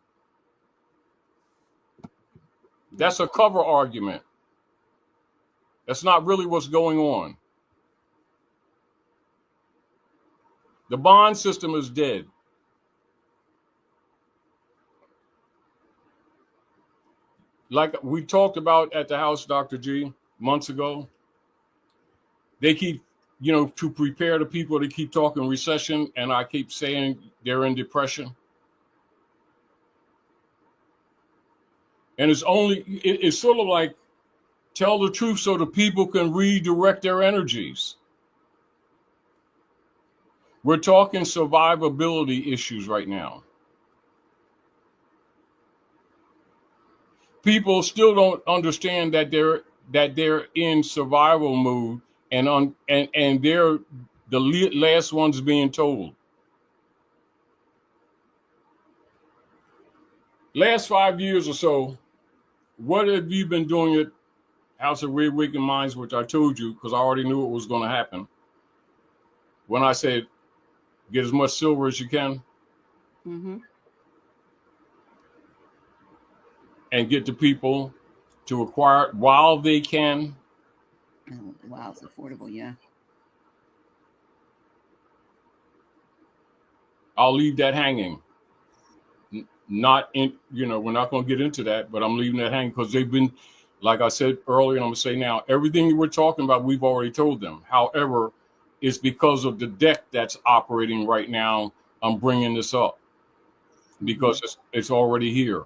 That's a cover argument. That's not really what's going on. The bond system is dead. Like we talked about at the house, Dr. G, months ago, they keep, to prepare the people, they keep talking recession, and I keep saying they're in depression. And it's sort of like tell the truth so the people can redirect their energies. We're talking survivability issues right now. People still don't understand that they're in survival mode, and they're the last ones being told. Last 5 years or so, what have you been doing at House of Reawakened Minds, which I told you because I already knew it was going to happen. When I said, get as much silver as you can, mm-hmm. and get the people to acquire it while they can. Oh, wow, it's affordable, yeah. I'll leave that hanging. Not in, we're not going to get into that, but I'm leaving that hanging because they've been, like I said earlier, and I'm going to say now, everything we're talking about, we've already told them. However, it's because of the deck that's operating right now. I'm bringing this up because it's already here.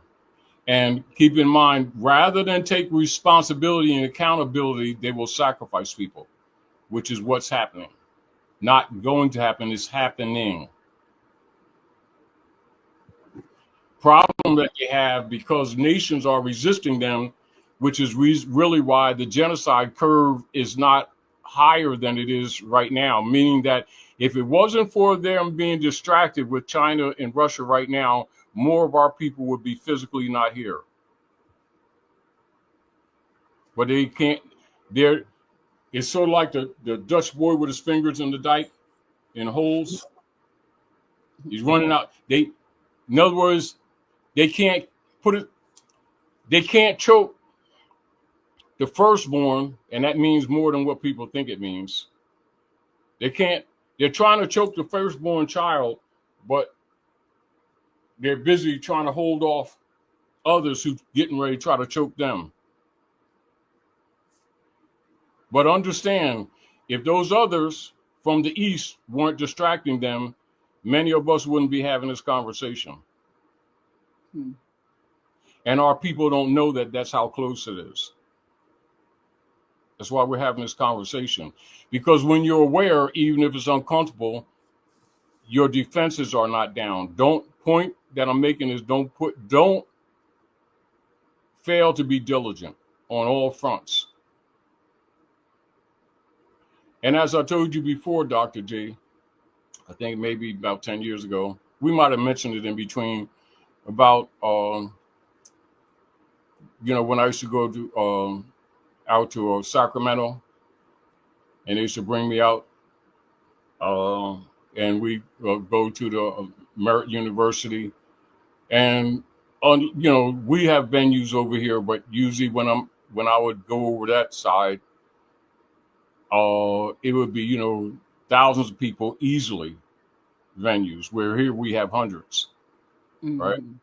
And keep in mind, rather than take responsibility and accountability, they will sacrifice people, which is what's happening. Not going to happen, it's happening. Problem that they have because nations are resisting them, which is really why the genocide curve is not higher than it is right now, meaning that if it wasn't for them being distracted with China and Russia right now, more of our people would be physically not here. But they can't, it's sort of like the Dutch boy with his fingers in the dike in holes. He's running out. In other words, they can't choke the firstborn, and that means more than what people think it means. They're trying to choke the firstborn child, but they're busy trying to hold off others who getting ready to try to choke them. But understand, if those others from the East weren't distracting them, many of us wouldn't be having this conversation. And our people don't know that that's how close it is. That's why we're having this conversation. Because when you're aware, even if it's uncomfortable, your defenses are not down. Point that I'm making is don't fail to be diligent on all fronts. And as I told you before, Dr. J, I think maybe about 10 years ago, we might have mentioned it in between about, when I used to go to out to Sacramento, and they used to bring me out, and we go to the Merit University, and we have venues over here, but usually when I would go over that side, it would be, thousands of people easily venues, where here we have hundreds, right? Mm-hmm.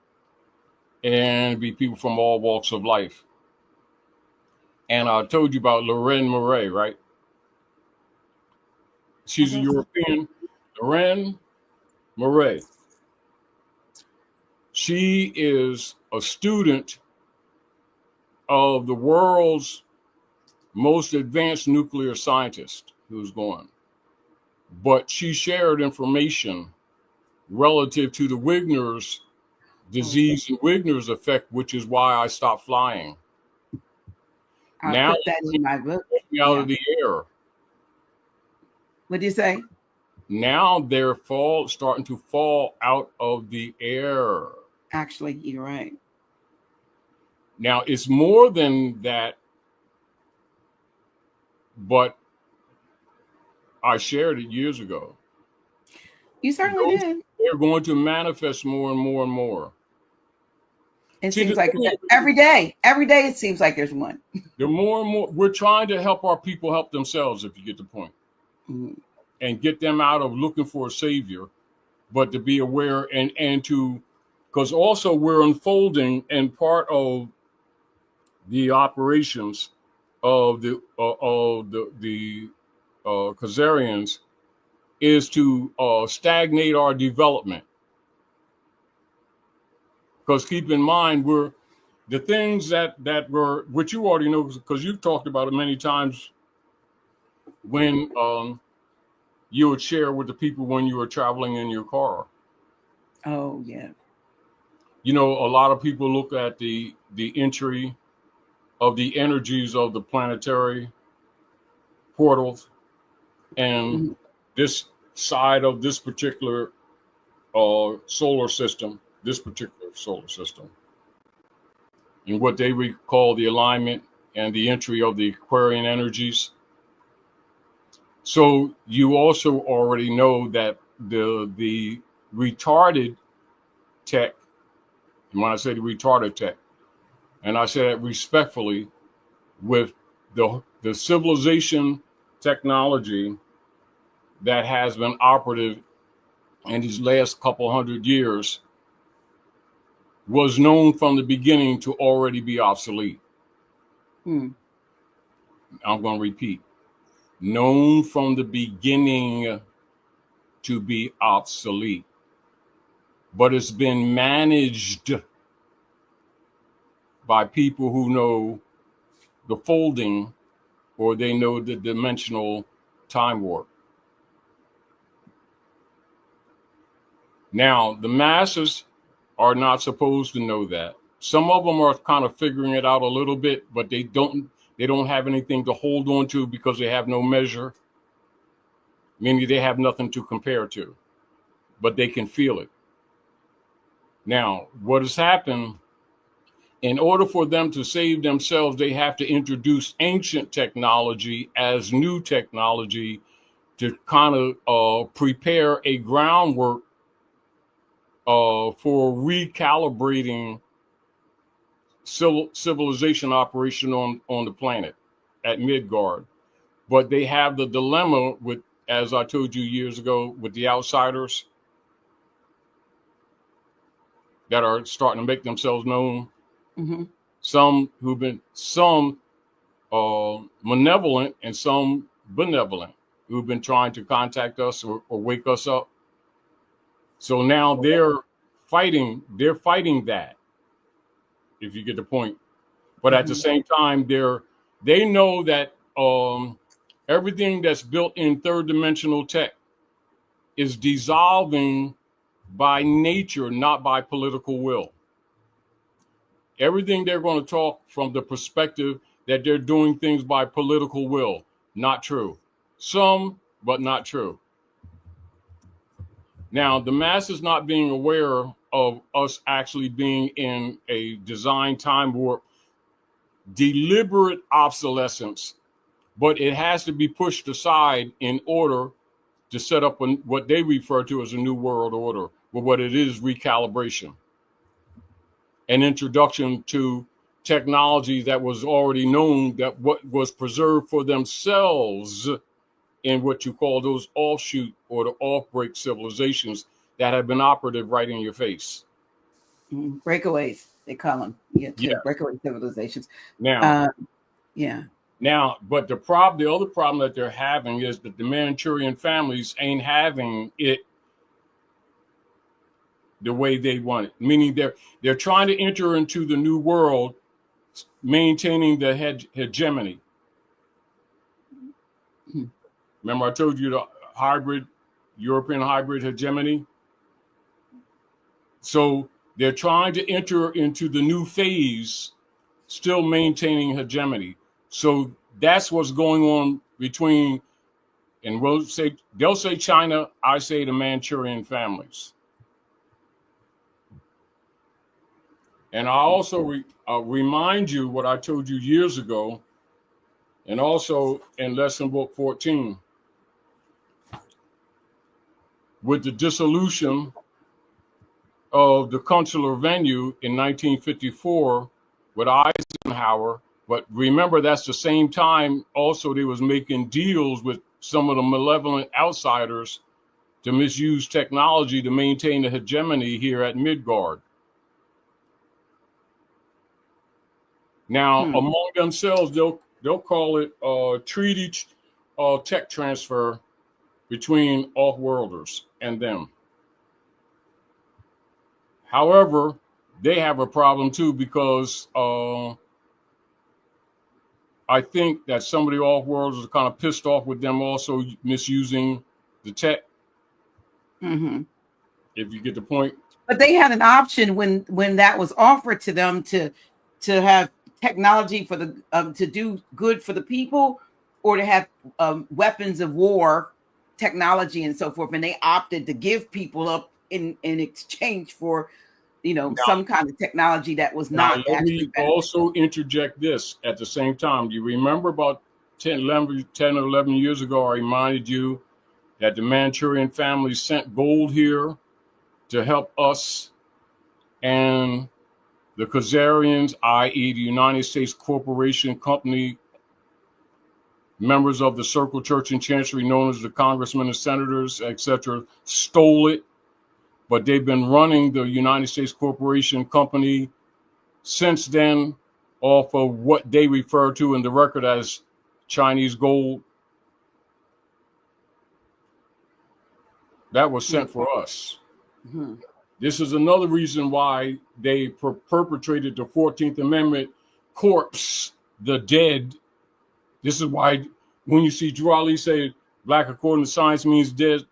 And it'd be people from all walks of life. And I told you about Lorraine Murray, right? She's a European. Lorraine Murray. She is a student of the world's most advanced nuclear scientist who's going. But she shared information relative to the Wigner's disease and Wigner's effect, which is why I stopped flying. I'll Now put that in my book. out of the air. What do you say? Now they're starting to fall out of the air. Actually, you're right. Now it's more than that, but I shared it years ago. You certainly did. They're going to manifest more and more and more. It seems like every day it seems like there's one. They're more and more. We're trying to help our people help themselves, if you get the point, and get them out of looking for a savior, but to be aware and to, because also we're unfolding, and part of the operations of the Khazarians is to stagnate our development. Because keep in mind, we're the things that were, which you already know, because you've talked about it many times when you would share with the people when you were traveling in your car. Oh, yeah. A lot of people look at the entry of the energies of the planetary portals and this side of this particular solar system, and what they would call the alignment and the entry of the Aquarian energies. So you also already know that the retarded tech, and when I say the retarded tech, and I say that respectfully, with the civilization technology that has been operative in these last couple hundred years, was known from the beginning to already be obsolete. I'm going to repeat. Known from the beginning to be obsolete. But it's been managed by people who know the folding, or they know the dimensional time warp. Now, the masses are not supposed to know that. Some of them are kind of figuring it out a little bit, but they don't have anything to hold on to because they have no measure, meaning they have nothing to compare to, but they can feel it. Now, what has happened, in order for them to save themselves, they have to introduce ancient technology as new technology to kind of prepare a groundwork for recalibrating civilization operation on the planet at Midgard. But they have the dilemma with, as I told you years ago, with the outsiders that are starting to make themselves known. Some malevolent and some benevolent, who've been trying to contact us or wake us up. So now they're fighting that, if you get the point. But at the same time, they know that everything that's built in third dimensional tech is dissolving by nature, not by political will. Everything they're going to talk from the perspective that they're doing things by political will. Not true. Some, but not true. Now, the masses not being aware of us actually being in a design time warp, deliberate obsolescence, but it has to be pushed aside in order to set up what they refer to as a new world order, but what it is, recalibration. an introduction to technology that was already known, that what was preserved for themselves in what you call those offshoot or the off-break civilizations that have been operative right in your face. Breakaways, they call them. Yeah, Yeah. breakaway civilizations. Now, Yeah. But the other problem that they're having is that the Manchurian families ain't having it the way they want it. Meaning they're trying to enter into the new world, maintaining the hegemony. Remember, I told you the European hybrid hegemony. So they're trying to enter into the new phase, still maintaining hegemony. So that's what's going on between, and they'll say China, I say the Manchurian families. And I also remind you what I told you years ago, and also in lesson book 14, with the dissolution of the consular venue in 1954 with Eisenhower. But remember, that's the same time also they was making deals with some of the malevolent outsiders to misuse technology to maintain the hegemony here at Midgard. Now, among themselves, they'll call it treaty tech transfer between off-worlders and them. However, they have a problem too because I think that some of the off-worlders are kind of pissed off with them also misusing the tech. If you get the point. But they had an option when that was offered to them to have technology for the to do good for the people, or to have weapons of war technology and so forth, and they opted to give people up in exchange for some kind of technology that was not let actually me also interject this at the same time. You remember about 10 or 11 years ago, I reminded you that the Manchurian family sent gold here to help us and the Khazarians, i.e. the United States Corporation Company, members of the Circle Church and Chancery, known as the congressmen and senators, etc., stole it. But they've been running the United States Corporation Company since then off of what they refer to in the record as Chinese gold. That was sent for us. This is another reason why they perpetrated the 14th Amendment corpse, the dead. This is why when you see Drew Ali say black according to science means deaf,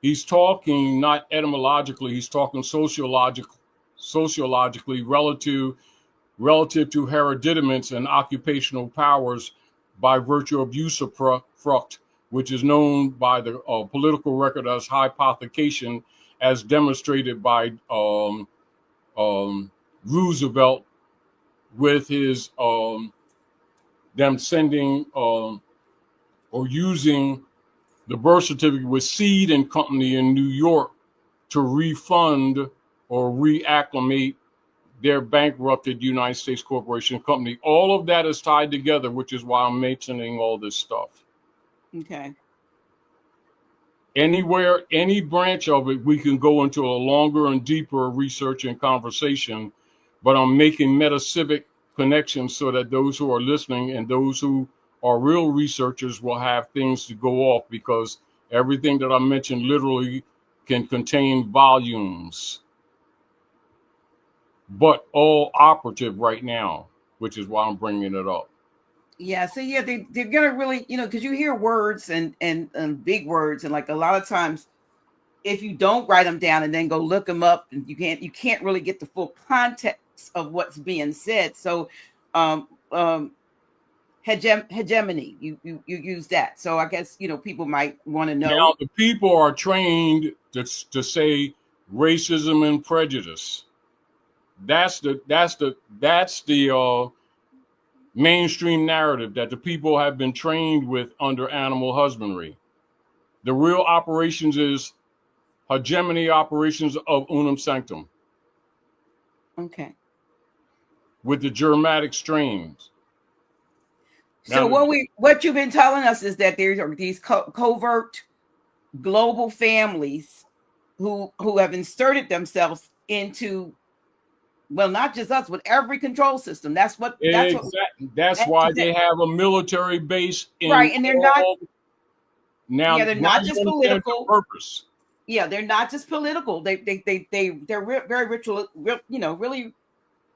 he's talking not etymologically, he's talking sociologically relative to hereditaments and occupational powers by virtue of usufruct, which is known by the political record as hypothecation, as demonstrated by Roosevelt with his them sending or using the birth certificate with Seed and Company in New York to refund or reacclimate their bankrupted United States Corporation Company. All of that is tied together, which is why I'm mentioning all this stuff. Okay. Anywhere, any branch of it, we can go into a longer and deeper research and conversation, but I'm making metacivic connections so that those who are listening and those who are real researchers will have things to go off, because everything that I mentioned literally can contain volumes, but all operative right now, which is why I'm bringing it up. Yeah, so yeah, they're gonna really, because you hear words and big words, and like a lot of times, if you don't write them down and then go look them up, and you can't really get the full context of what's being said. So, hegemony, you use that. So I guess people might want to know. Now the people are trained to say racism and prejudice. That's the mainstream narrative that the people have been trained with under animal husbandry. The real operations is hegemony operations of unum sanctum. Okay. with the Germanic strains. So Now, what you've been telling us is that there are these covert global families who have inserted themselves into, well, not just us, but every control system. That's what exactly. That's why they have a military base in right. And they're not, all. Now, they're now not you just understand the political. purpose. Yeah, they're not just political. They're very really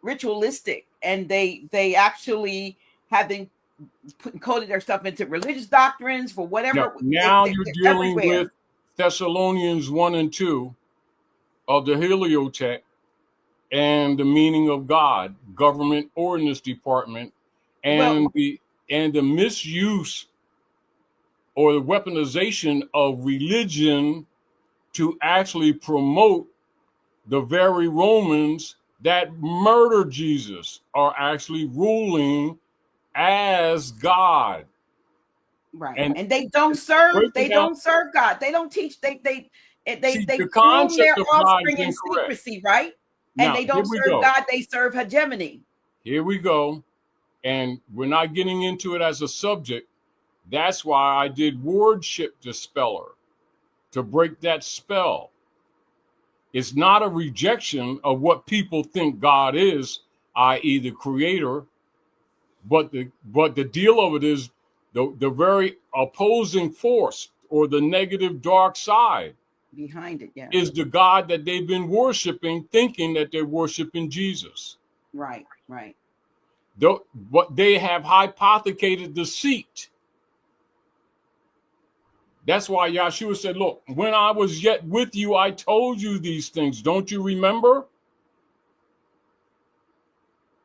ritualistic, and they actually have been coded their stuff into religious doctrines for whatever. Now you're They're dealing everywhere. with Thessalonians 1 and 2 of the Heliotext and the meaning of God, government ordinance department, and Well, the misuse or the weaponization of religion to actually promote the very Romans that murdered Jesus are actually ruling as God. right, And and they don't serve. breaking They down, don't serve God. They don't teach. see, the They groom concept their of God is offspring in incorrect. secrecy, right? And Now, they here don't we serve go. God. They serve hegemony. Here we go. And we're not getting into it as a subject. That's why I did wordship dispeller, to break that spell. It's not a rejection of what people think God is, i.e., the creator, but the deal of it is the very opposing force or the negative dark side Behind it, yeah. is the God that they've been worshiping, thinking that they're worshiping Jesus. Right, right. But they have hypothecated deceit. That's why Yahshua said, look, when I was yet with you, I told you these things. Don't you remember?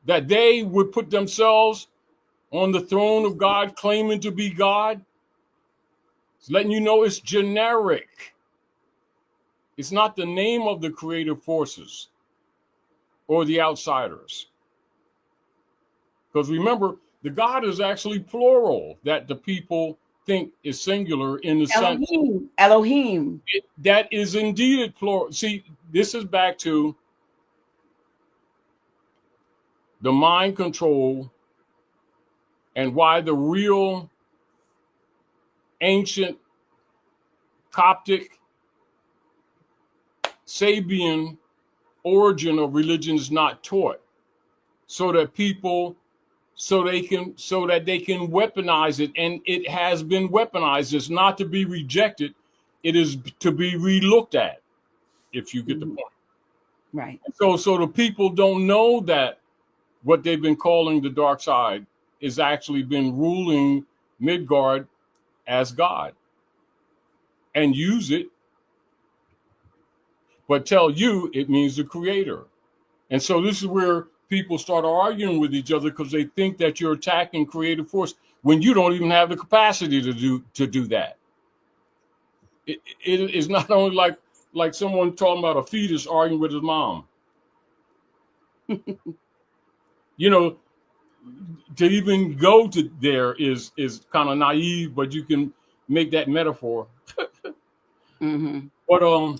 That they would put themselves on the throne of God, claiming to be God. It's letting you know it's generic. It's not the name of the creative forces or the outsiders. Because remember, the God is actually plural, that the people think is singular in the sense Elohim. that is indeed plural. See, this is back to the mind control and why the real ancient Coptic Sabian origin of religion is not taught, so that people so that they can weaponize it. And it has been weaponized. It's not to be rejected, it is to be relooked at, if you get the point. Right. So the people don't know that what they've been calling the dark side is actually been ruling Midgard as God, and use it, but tell you it means the creator. And so this is where people start arguing with each other, because they think that you're attacking creative force when you don't even have the capacity to do that. It is not only like someone talking about a fetus arguing with his mom. You know, to even go to there is kind of naive, but you can make that metaphor. Mm-hmm. But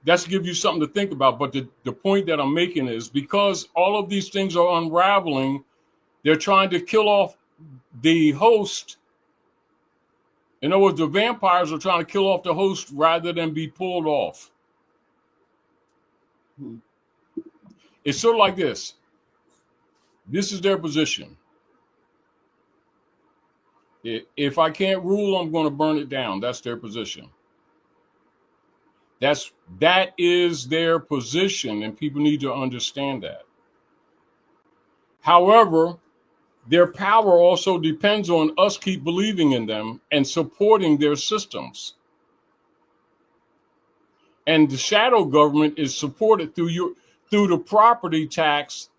that's to give you something to think about. But the point that I'm making is, because all of these things are unraveling, they're trying to kill off the host. In other words, the vampires are trying to kill off the host rather than be pulled off. Mm-hmm. It's sort of like this. This is their position. If I can't rule, I'm going to burn it down. That's their position. That is their position, and people need to understand that. However, their power also depends on us keep believing in them and supporting their systems. And the shadow government is supported through the property tax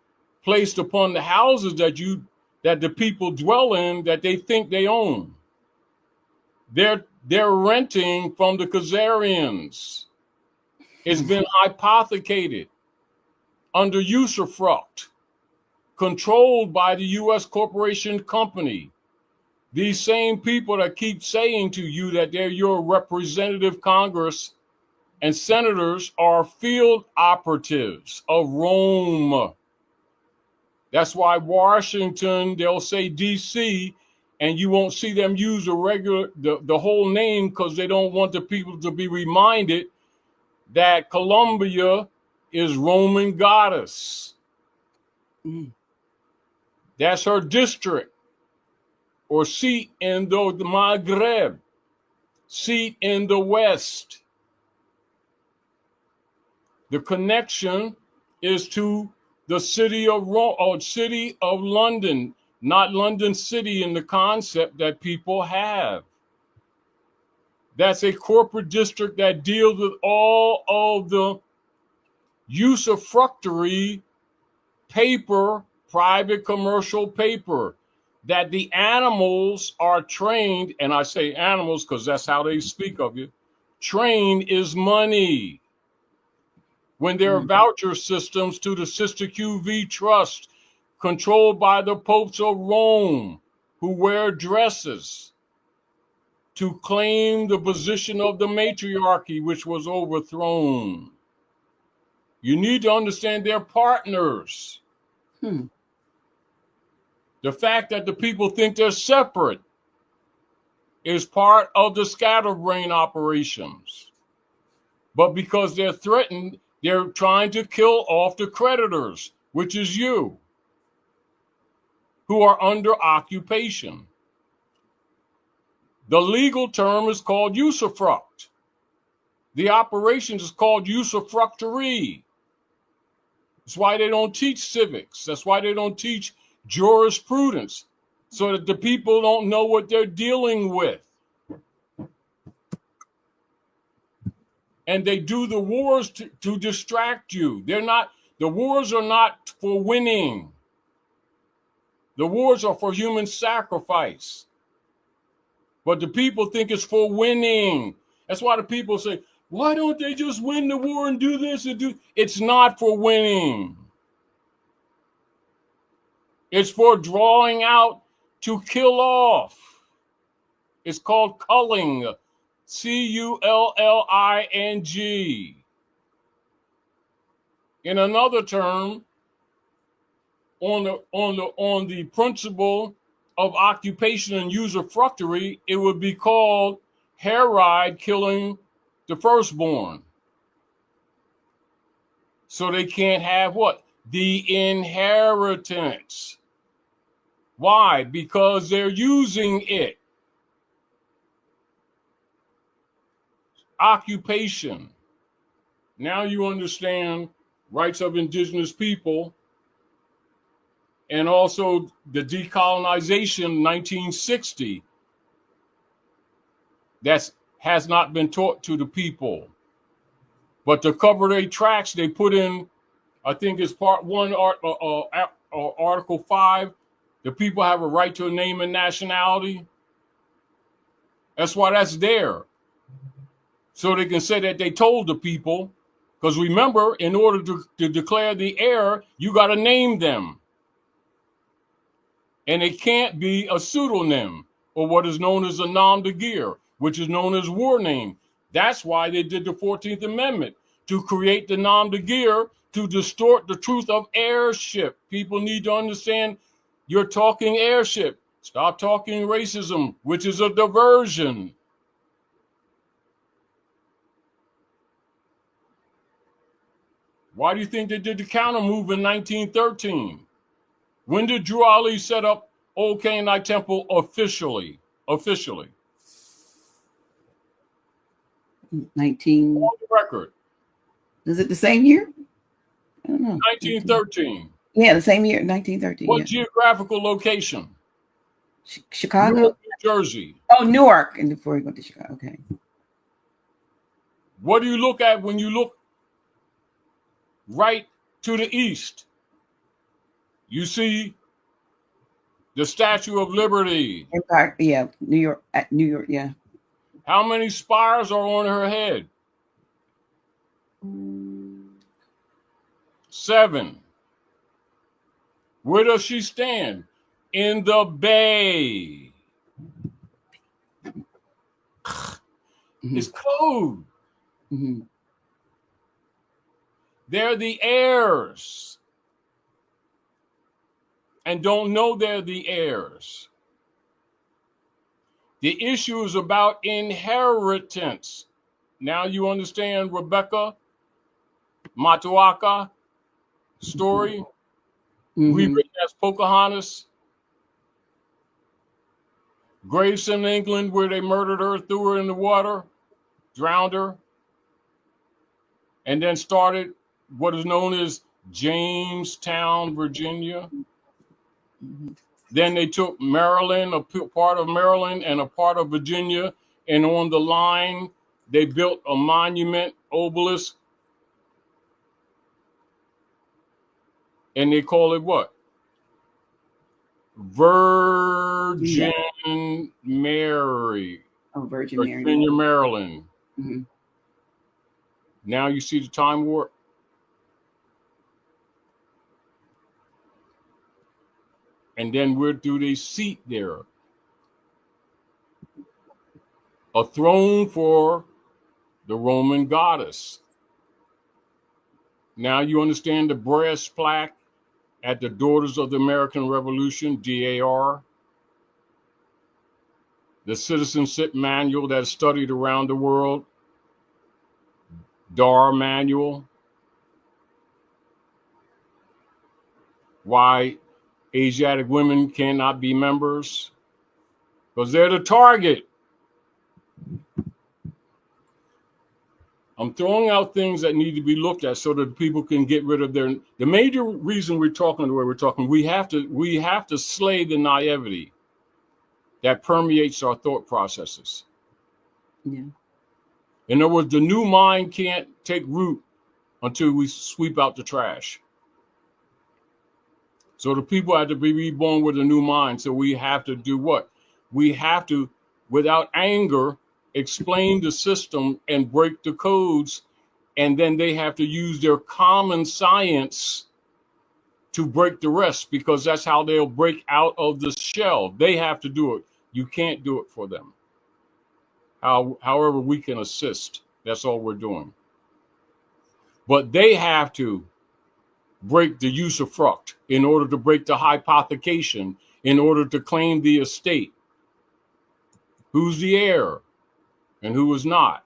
placed upon the houses that the people dwell in, that they think they own. They're renting from the Khazarians. It's been hypothecated under usufruct, controlled by the U.S. corporation company. These same people that keep saying to you that they're your representative Congress and senators are field operatives of Rome. That's why Washington, they'll say DC, and you won't see them use the whole name because they don't want the people to be reminded that Columbia is Roman goddess. That's her district or seat in the Maghreb, seat in the West. The connection is to the city of Rome, or city of London, not London City in the concept that people have. That's a corporate district that deals with all of the usufructuary paper, private commercial paper, that the animals are trained, and I say animals because that's how they speak of you. Train is money. When there are voucher systems to the Sister QV Trust, controlled by the popes of Rome, who wear dresses to claim the position of the matriarchy, which was overthrown. You need to understand they're partners. The fact that the people think they're separate is part of the scatterbrain operations. But because they're threatened, they're trying to kill off the creditors, which is you, who are under occupation. The legal term is called usufruct. The operations is called usufructuary. That's why they don't teach civics. That's why they don't teach jurisprudence, so that the people don't know what they're dealing with. And they do the wars to distract you. The wars are not for winning. The wars are for human sacrifice. But the people think it's for winning. That's why the people say, why don't they just win the war and do this and do? It's not for winning. It's for drawing out to kill off. It's called culling. Culling. In another term, on the principle of occupation and usufructuary, it would be called Herod killing the firstborn. So they can't have what? The inheritance. Why? Because they're using it. Occupation. Now you understand rights of indigenous people, and also the decolonization 1960 that has not been taught to the people. But to cover their tracks, they put in, I think it's part 1, Article 5, the people have a right to a name and nationality. That's why that's there. So they can say that they told the people, because remember, in order to declare the heir, you got to name them. And it can't be a pseudonym or what is known as a nom de guerre, which is known as war name. That's why they did the 14th Amendment, to create the nom de guerre, to distort the truth of heirship. People need to understand you're talking heirship. Stop talking racism, which is a diversion. Why do you think they did the counter move in 1913? When did Drew Ali set up Old Canaanite Temple officially? 19. On the record. Is it the same year? I don't know. 1913. Yeah, the same year, 1913. What geographical location? Chicago? Newark, New Jersey. Oh, Newark. And before we went to Chicago. Okay. What do you look at when you look right to the east? You see the Statue of Liberty. Empire, yeah, New York, yeah. How many spires are on her head? 7. Where does she stand? In the bay. It's code. They're the heirs and don't know they're the heirs. The issue is about inheritance. Now you understand Rebecca Matuaka story, rewritten as Pocahontas, Gravesend, England, where they murdered her, threw her in the water, drowned her, and then started what is known as Jamestown, Virginia. Then they took Maryland, a part of Maryland and a part of Virginia, and on the line, they built a monument, obelisk, and they call it what? Virgin Mary. Oh, Virgin Mary. Virginia, Maryland. Now you see the time warp. And then where do they seat there? A throne for the Roman goddess. Now you understand the brass plaque at the Daughters of the American Revolution, DAR. The citizenship manual that's studied around the world, DAR manual. Why Asiatic women cannot be members? Because they're the target. I'm throwing out things that need to be looked at so that people can get rid of the major reason we're talking the way we're talking. We have to slay the naivety that permeates our thought processes. Yeah. In other words, the new mind can't take root until we sweep out the trash. So the people have to be reborn with a new mind. So we have to do what? We have to, without anger, explain the system and break the codes. And then they have to use their common science to break the rest, because that's how they'll break out of the shell. They have to do it. You can't do it for them. However, we can assist. That's all we're doing. But they have to break the usufruct in order to break the hypothecation, in order to claim the estate. Who's the heir and who is not?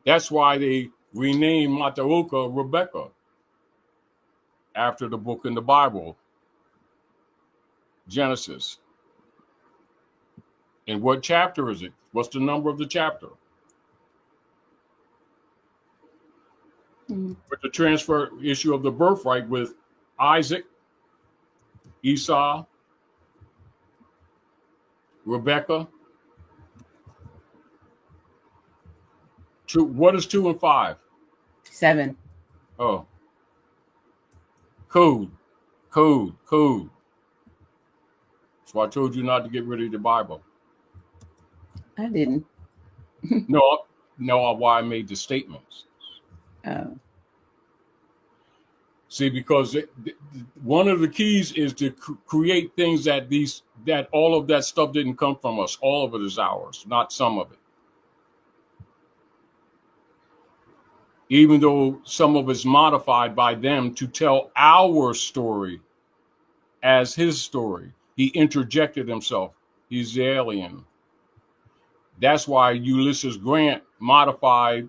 That's why they renamed Mataoka Rebecca after the book in the Bible, Genesis. And what chapter is it? What's the number of the chapter? With the transfer issue of the birthright with Isaac, Esau, Rebecca. What is 2 and 5? 7. Oh. Code. That's why I told you not to get rid of the Bible. I didn't. No, why I made the statements. Oh. See, because one of the keys is to create things that all of that stuff didn't come from us. All of it is ours, not some of it. Even though some of it's modified by them to tell our story as his story. He interjected himself. He's the alien. That's why Ulysses Grant modified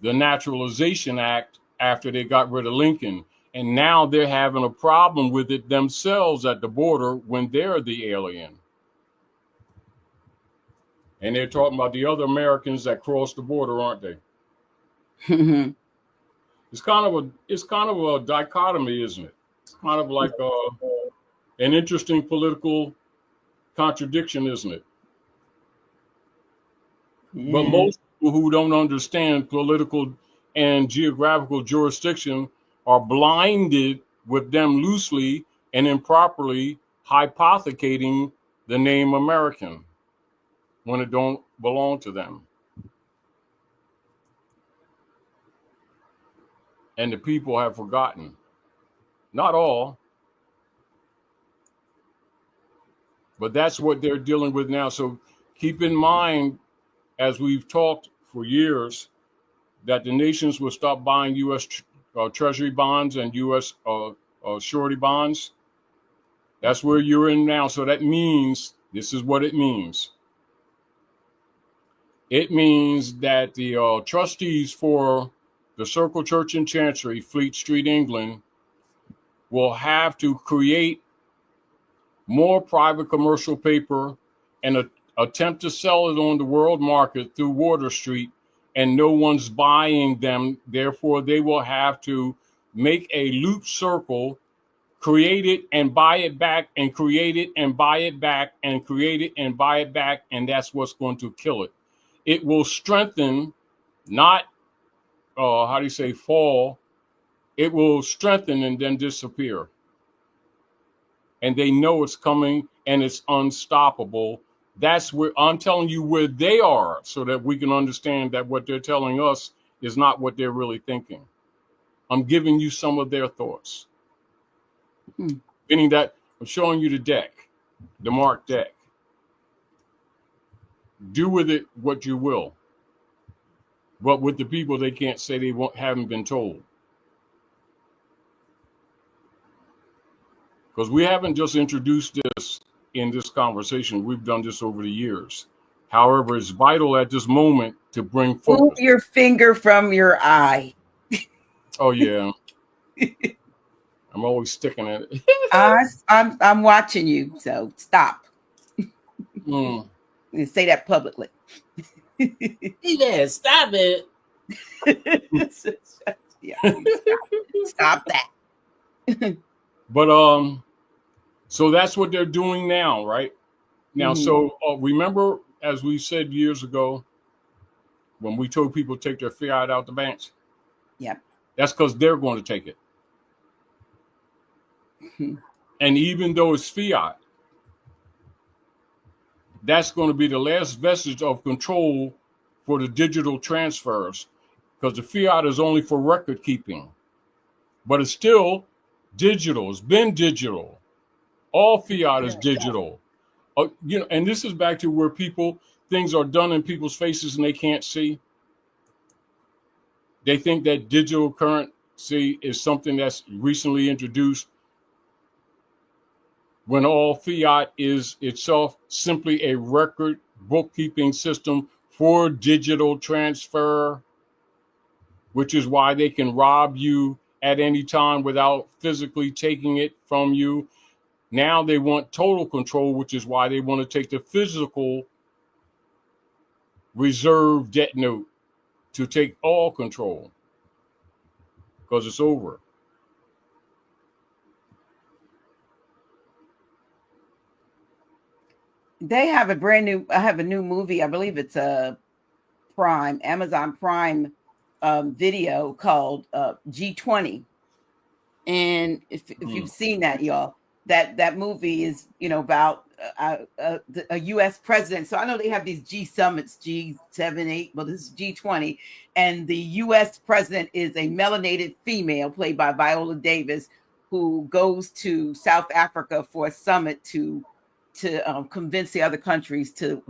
the Naturalization Act after they got rid of Lincoln. And now they're having a problem with it themselves at the border when they're the alien. And they're talking about the other Americans that crossed the border, aren't they? It's kind of a dichotomy, isn't it? It's kind of like an interesting political contradiction, isn't it? Yeah. But most people who don't understand political and geographical jurisdiction are blinded with them loosely and improperly hypothecating the name American when it don't belong to them. And the people have forgotten. Not all, but that's what they're dealing with now. So keep in mind, as we've talked for years, that the nations will stop buying U.S. Treasury bonds and U.S. Surety bonds. That's where you're in now. So that means, this is what it means. It means that the trustees for the Circle Church and Chancery, Fleet Street, England, will have to create more private commercial paper and attempt to sell it on the world market through Water Street, and no one's buying them. Therefore, they will have to make a loop circle, create it and buy it back, and create it and buy it back, and create it and buy it back, and that's what's going to kill it. It will strengthen, not, fall. It will strengthen and then disappear. And they know it's coming and it's unstoppable. That's where I'm telling you where they are, so that we can understand that what they're telling us is not what they're really thinking. I'm giving you some of their thoughts. Meaning that I'm showing you the deck, the marked deck. Do with it what you will. But with the people, they can't say they haven't been told. Because we haven't just introduced this in this conversation. We've done this over the years. However, it's vital at this moment to bring focus. Move your finger from your eye. Oh, yeah. I'm always sticking at it. I'm watching you, so stop. Mm. And say that publicly. Yeah, stop it. Yeah, stop that. But so that's what they're doing now, right? Now, so remember, as we said years ago, when we told people to take their fiat out the banks? Yeah. That's because they're going to take it. And even though it's fiat, that's going to be the last vestige of control for the digital transfers, because the fiat is only for record keeping. But it's still digital. It's been digital. All fiat is digital. And this is back to where things are done in people's faces and they can't see. They think that digital currency is something that's recently introduced, when all fiat is itself simply a record bookkeeping system for digital transfer, which is why they can rob you at any time without physically taking it from you. Now they want total control, which is why they want to take the physical reserve debt note to take all control, because it's over. They have I have a new movie. I believe it's a Amazon Prime video called G20. And if you've seen that, y'all, that movie is, about a U.S. president. So I know they have these G summits, G7, 8. Well, this is G20, and the U.S. president is a melanated female played by Viola Davis, who goes to South Africa for a summit to convince the other countries to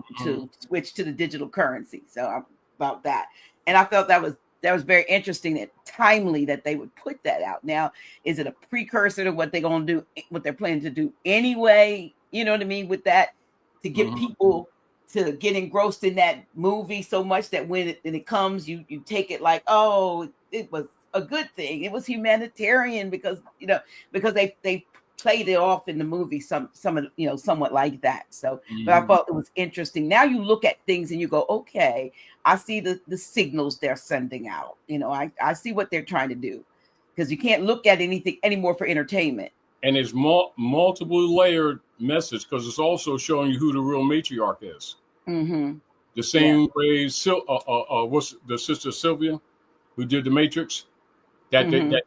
switch to the digital currency. So about that, and I felt that was very interesting and timely that they would put that out. Now, is it a precursor to what they're going to do, what they're planning to do anyway? You know what I mean? With that, to get people to get engrossed in that movie so much that when it comes, you take it like, oh, it was a good thing. It was humanitarian because they played it off in the movie somewhat like that. So, but I thought it was interesting. Now you look at things and you go, okay, I see the signals they're sending out. I see what they're trying to do, because you can't look at anything anymore for entertainment. And it's multiple layered message, because it's also showing you who the real matriarch is. The same way, what's the sister Sylvia, who did the Matrix, that the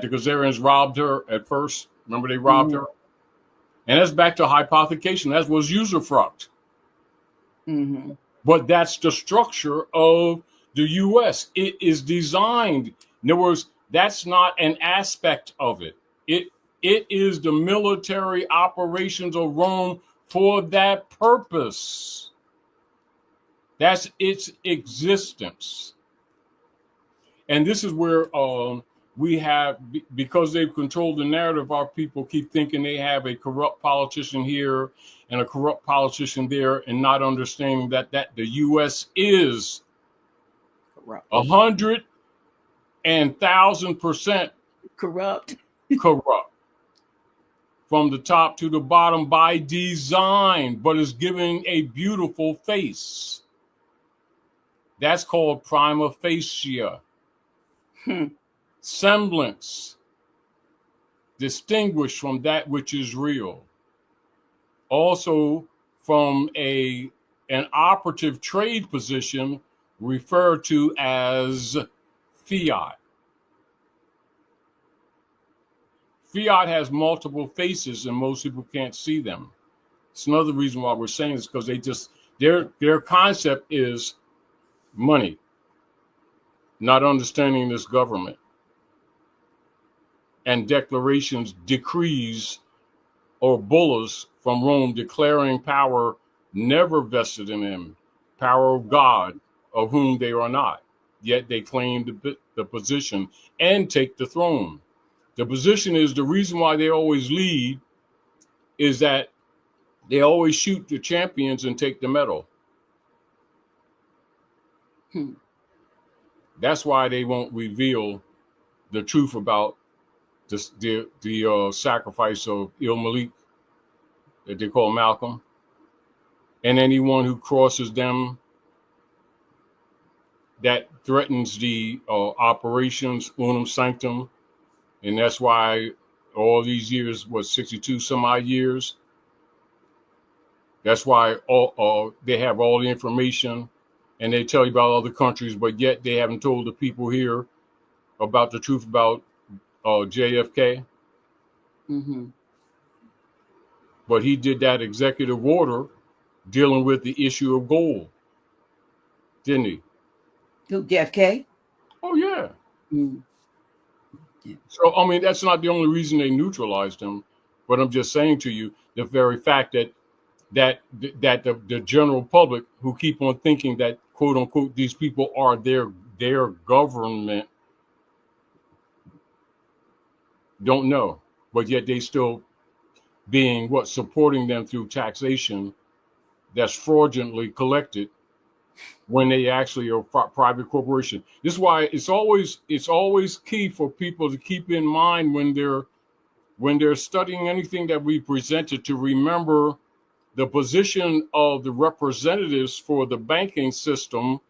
Gazarians robbed her at first. Remember, they robbed her? And that's back to hypothecation. That was usufruct. But that's the structure of the U.S. It is designed. In other words, that's not an aspect of it. It is the military operations of Rome for that purpose. That's its existence. And this is where we have, because they've controlled the narrative, our people keep thinking they have a corrupt politician here and a corrupt politician there, and not understanding that the U.S. is Corrupt. 100,000% Corrupt. corrupt from the top to the bottom by design, but is giving a beautiful face. That's called prima facie. Semblance, distinguished from that which is real. Also from an operative trade position referred to as fiat. Fiat has multiple faces and most people can't see them. It's another reason why we're saying this, because they just, their concept is money, not understanding this government. And declarations, decrees, or bulls from Rome declaring power never vested in them, power of God, of whom they are not. Yet they claim the position and take the throne. The position is the reason why they always lead is that they always shoot the champions and take the medal. That's why they won't reveal the truth about the sacrifice of Malik, that they call Malcolm, and anyone who crosses them that threatens the operations unum sanctum. And that's why all these years, 62 some odd years, that's why they have all the information and they tell you about other countries, but yet they haven't told the people here about the truth about JFK. But he did that executive order dealing with the issue of gold, didn't he? Who, JFK? Oh, yeah. So, I mean, that's not the only reason they neutralized him, but I'm just saying to you, the very fact that the general public who keep on thinking that, quote unquote, these people are their government don't know, but yet they still being supporting them through taxation that's fraudulently collected when they actually are private corporation. This is why it's always key for people to keep in mind when they're studying anything that we presented, to remember the position of the representatives for the banking system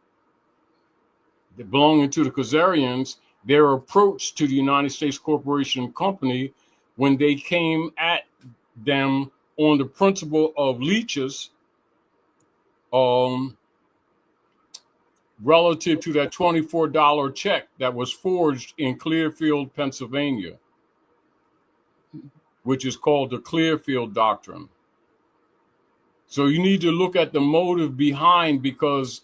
that belonging to the Khazarians, their approach to the United States Corporation Company when they came at them on the principle of leeches, relative to that $24 check that was forged in Clearfield, Pennsylvania, which is called the Clearfield Doctrine. So you need to look at the motive behind, because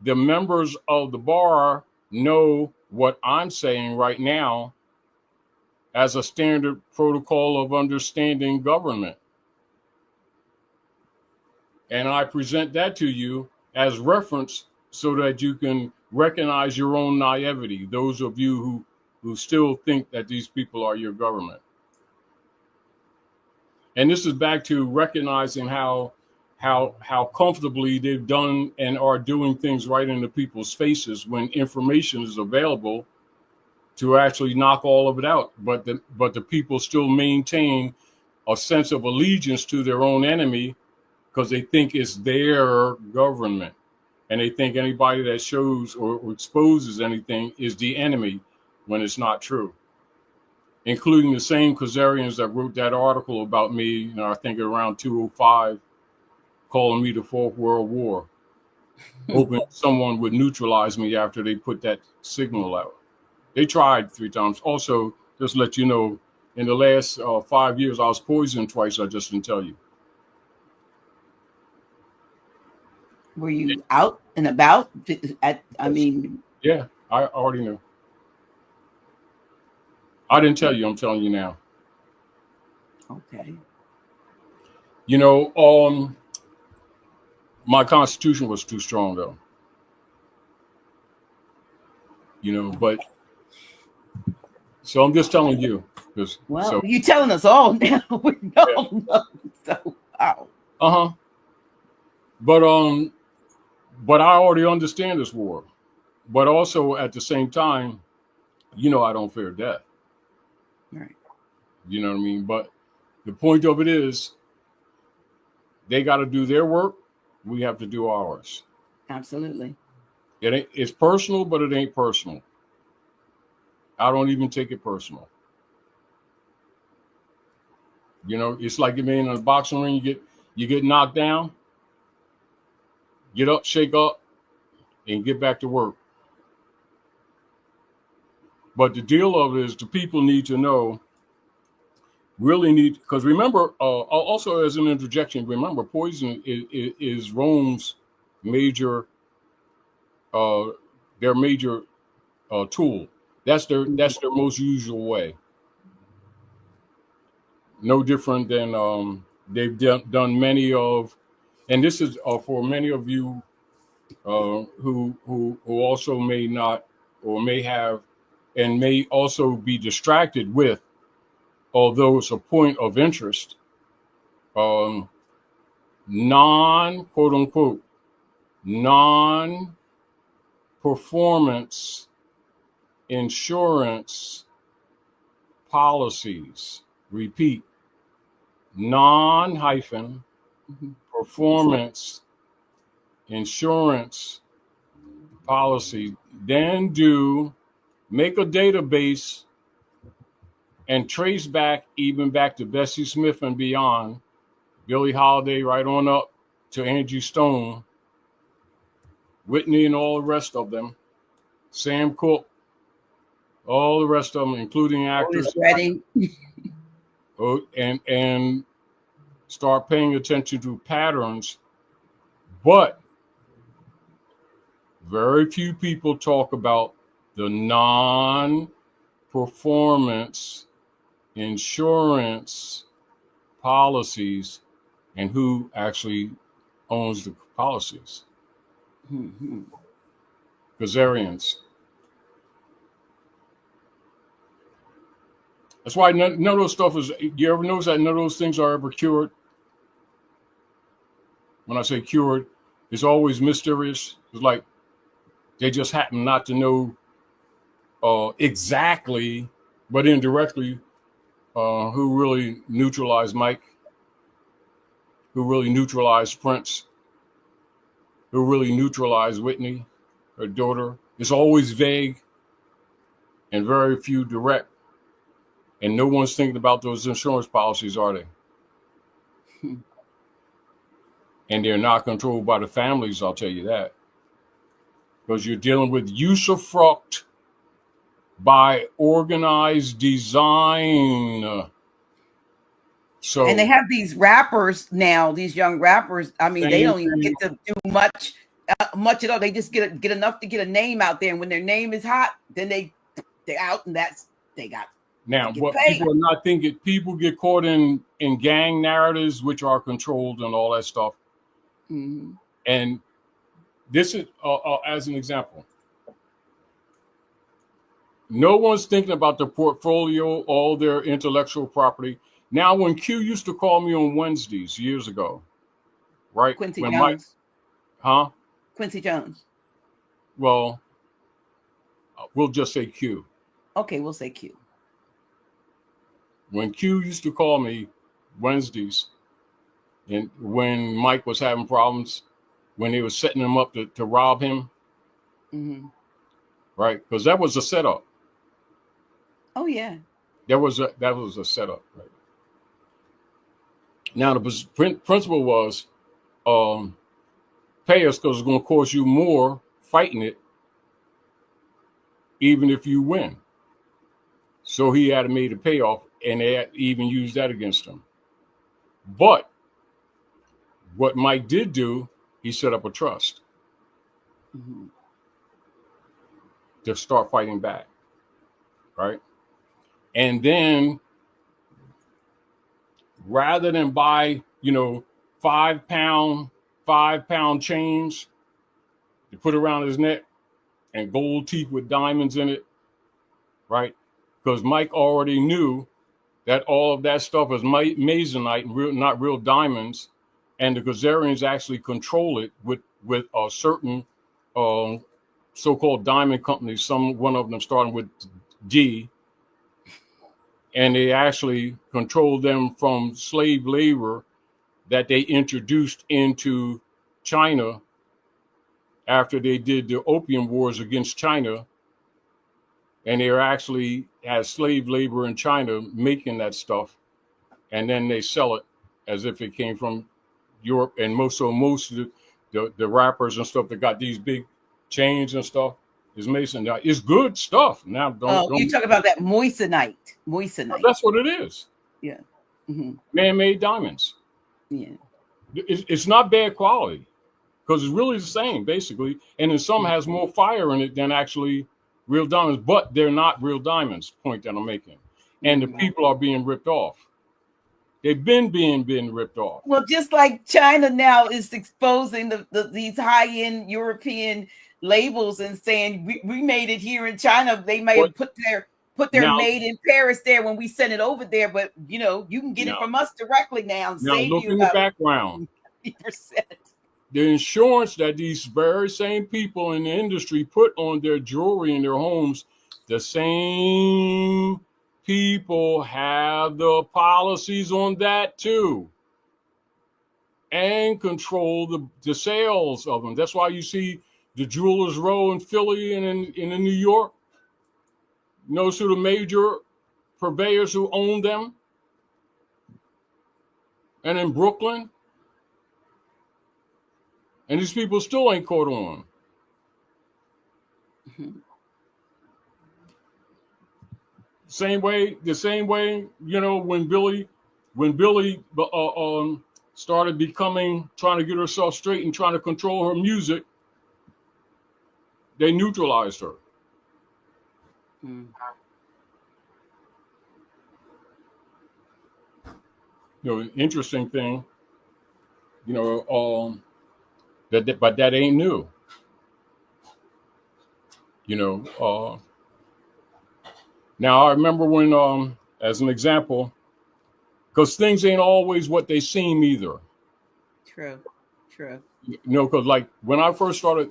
the members of the bar know what I'm saying right now as a standard protocol of understanding government. And I present that to you as reference so that you can recognize your own naivety, those of you who still think that these people are your government. And this is back to recognizing how comfortably they've done and are doing things right into people's faces when information is available to actually knock all of it out. But the people still maintain a sense of allegiance to their own enemy because they think it's their government. And they think anybody that shows or exposes anything is the enemy, when it's not true. Including the same Khazarians that wrote that article about me, I think around 205, calling me the Fourth World War, hoping someone would neutralize me after they put that signal out. They tried 3 times. Also, just to let you know, in the last 5 years, I was poisoned twice. I just didn't tell you. Were you out and about? Yeah, I already knew. I didn't tell you. I'm telling you now. Okay. My constitution was too strong, though. But So I'm just telling you. Well, So you're telling us all now. We don't know. So, wow. uh-huh. But I already understand this war. But also at the same time, I don't fear death. Right. You know what I mean? But the point of it is they got to do their work. We have to do ours. Absolutely. It's personal, but it ain't personal. I don't even take it personal. It's like being in a boxing ring. You get knocked down, get up, shake up, and get back to work. But the deal of it is the people need to know, really need, because remember, also as an interjection, remember poison is Rome's major, uh, their major tool. That's their most usual way. No different than they've done many of, and this is for many of you who also may not or may have and may also be distracted with, although it's a point of interest, um, non quote unquote non performance insurance policies. Repeat, non hyphen performance insurance policy. Then make a database and trace back even back to Bessie Smith and beyond, Billie Holiday right on up to Angie Stone, Whitney and all the rest of them, Sam Cooke, all the rest of them, including Otis actors, Redding. and start paying attention to patterns. But very few people talk about the non-performance insurance policies and who actually owns the policies. Mm-hmm. Gazarians. That's why none of those stuff is. You ever notice that none of those things are ever cured? When I say cured, it's always mysterious. It's like they just happen not to know exactly, but indirectly, who really neutralized Mike, who really neutralized Prince, who really neutralized Whitney, her daughter. It's always vague and very few direct. And no one's thinking about those insurance policies, are they? And they're not controlled by the families, I'll tell you that. Because you're dealing with usufruct by organized design. So, And they have these rappers now, these young rappers. I mean, they same don't even thing. get to do much at all. They just get enough to get a name out there. And when their name is hot, then they're out, and they Now, get what paid. people are not thinking, people get caught in gang narratives, which are controlled and all that stuff. Mm-hmm. And this is, as an example, no one's thinking about the portfolio, all their intellectual property. Now, when Q used to call me on Wednesdays years ago, right? Quincy When Mike, Jones. huh? Quincy Jones. Well, we'll just say Q. Okay, we'll say Q. When Q used to call me Wednesdays, and when Mike was having problems, when they were setting him up to rob him, Mm-hmm. right? Because that was a setup. Oh yeah. That was a setup. Right? Now the principle was pay us because it's going to cost you more fighting it, even if you win. So he had made a payoff, and they had even used that against him. But what Mike did do, he set up a trust Mm-hmm. to start fighting back, right? And then rather than buy, 5 pound chains to put around his neck and gold teeth with diamonds in it, right? because Mike already knew that all of that stuff is Masonite and not real diamonds, and the Khazarians actually control it with a certain so-called diamond companies. One of them starting with D, and they actually control them from slave labor that they introduced into China after they did the opium wars against China. And they actually had slave labor in China making that stuff, and then they sell it as if it came from Europe. And most of the rappers and stuff that got these big chains and stuff is Mason. Now, it's good stuff. Now, don't you talk about that moissanite. That's what it is. Yeah. Mm-hmm. Man-made diamonds. Yeah. It's not bad quality because it's really the same, basically. And then some has more fire in it than actually real diamonds, but they're not real diamonds, point that I'm making. And the people are being ripped off. They've been being ripped off. Well, just like China now is exposing these high-end European labels and saying we made it here in China. They may have put their now, made in Paris there when we sent it over there, but you can get it from us directly now. And now look in the background. 50%. The insurance that these very same people in the industry put on their jewelry in their homes, the same people have the policies on that too, and control the sales of them. That's why you see the Jewelers Row in Philly and in New York. Knows who the major purveyors who own them, and in Brooklyn. And these people still ain't caught on. Mm-hmm. The same way, when Billy started trying to get herself straight and trying to control her music, they neutralized her. Mm. Interesting thing, but that ain't new. Now I remember when, as an example, because things ain't always what they seem either. True. Because like when I first started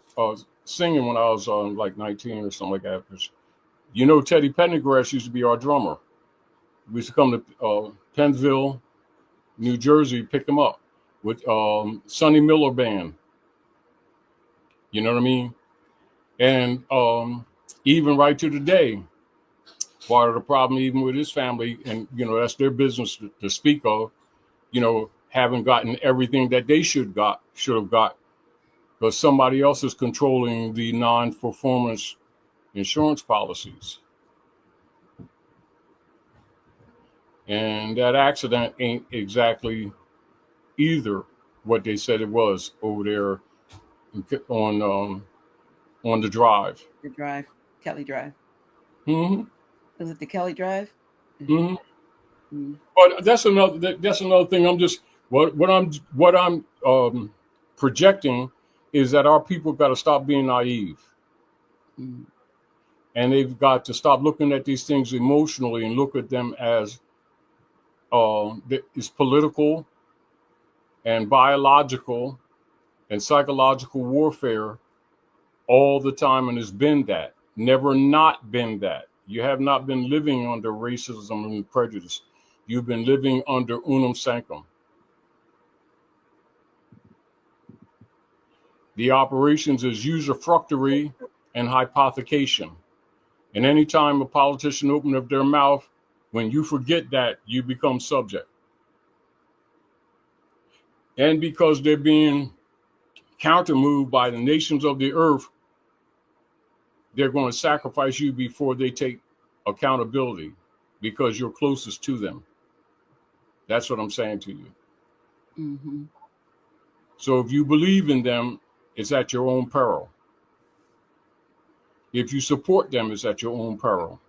singing when I was like 19 or something like that, Teddy Pendergrass used to be our drummer. We used to come to Pennsville, New Jersey, pick him up with Sonny Miller Band. You know what I mean? And even right to today, part of the problem, even with his family, and that's their business to speak of, haven't gotten everything that they should have got, because somebody else is controlling the non-performance insurance policies. And that accident ain't exactly either what they said it was over there on the drive. The drive, Kelly Drive. Mm-hmm. Was it the Kelly Drive? Mm-hmm. Mm-hmm. But that's another thing. I'm just what I'm projecting is that our people got to stop being naive. Mm-hmm. And they've got to stop looking at these things emotionally and look at them as it's political and biological and psychological warfare all the time, and it's been that. Never not been that. You have not been living under racism and prejudice. You've been living under unum sanctum. The operations is usufructuary and hypothecation. And anytime a politician opens up their mouth, when you forget that, you become subject. And because they're being countermoved by the nations of the earth, they're going to sacrifice you before they take accountability because you're closest to them. That's what I'm saying to you. Mm-hmm. So if you believe in them, it's at your own peril. If you support them, it's at your own peril.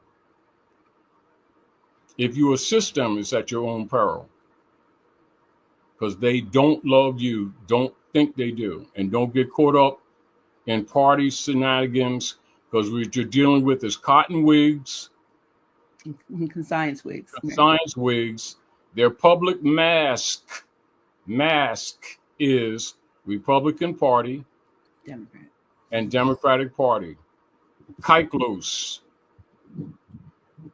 If you assist them, it's at your own peril. Because they don't love you, don't think they do. And don't get caught up in party shenanigans, because what you're dealing with is cotton wigs Science wigs. Science wigs. Their public mask is Republican Party Democrat. and Democratic Party. Kaiklos.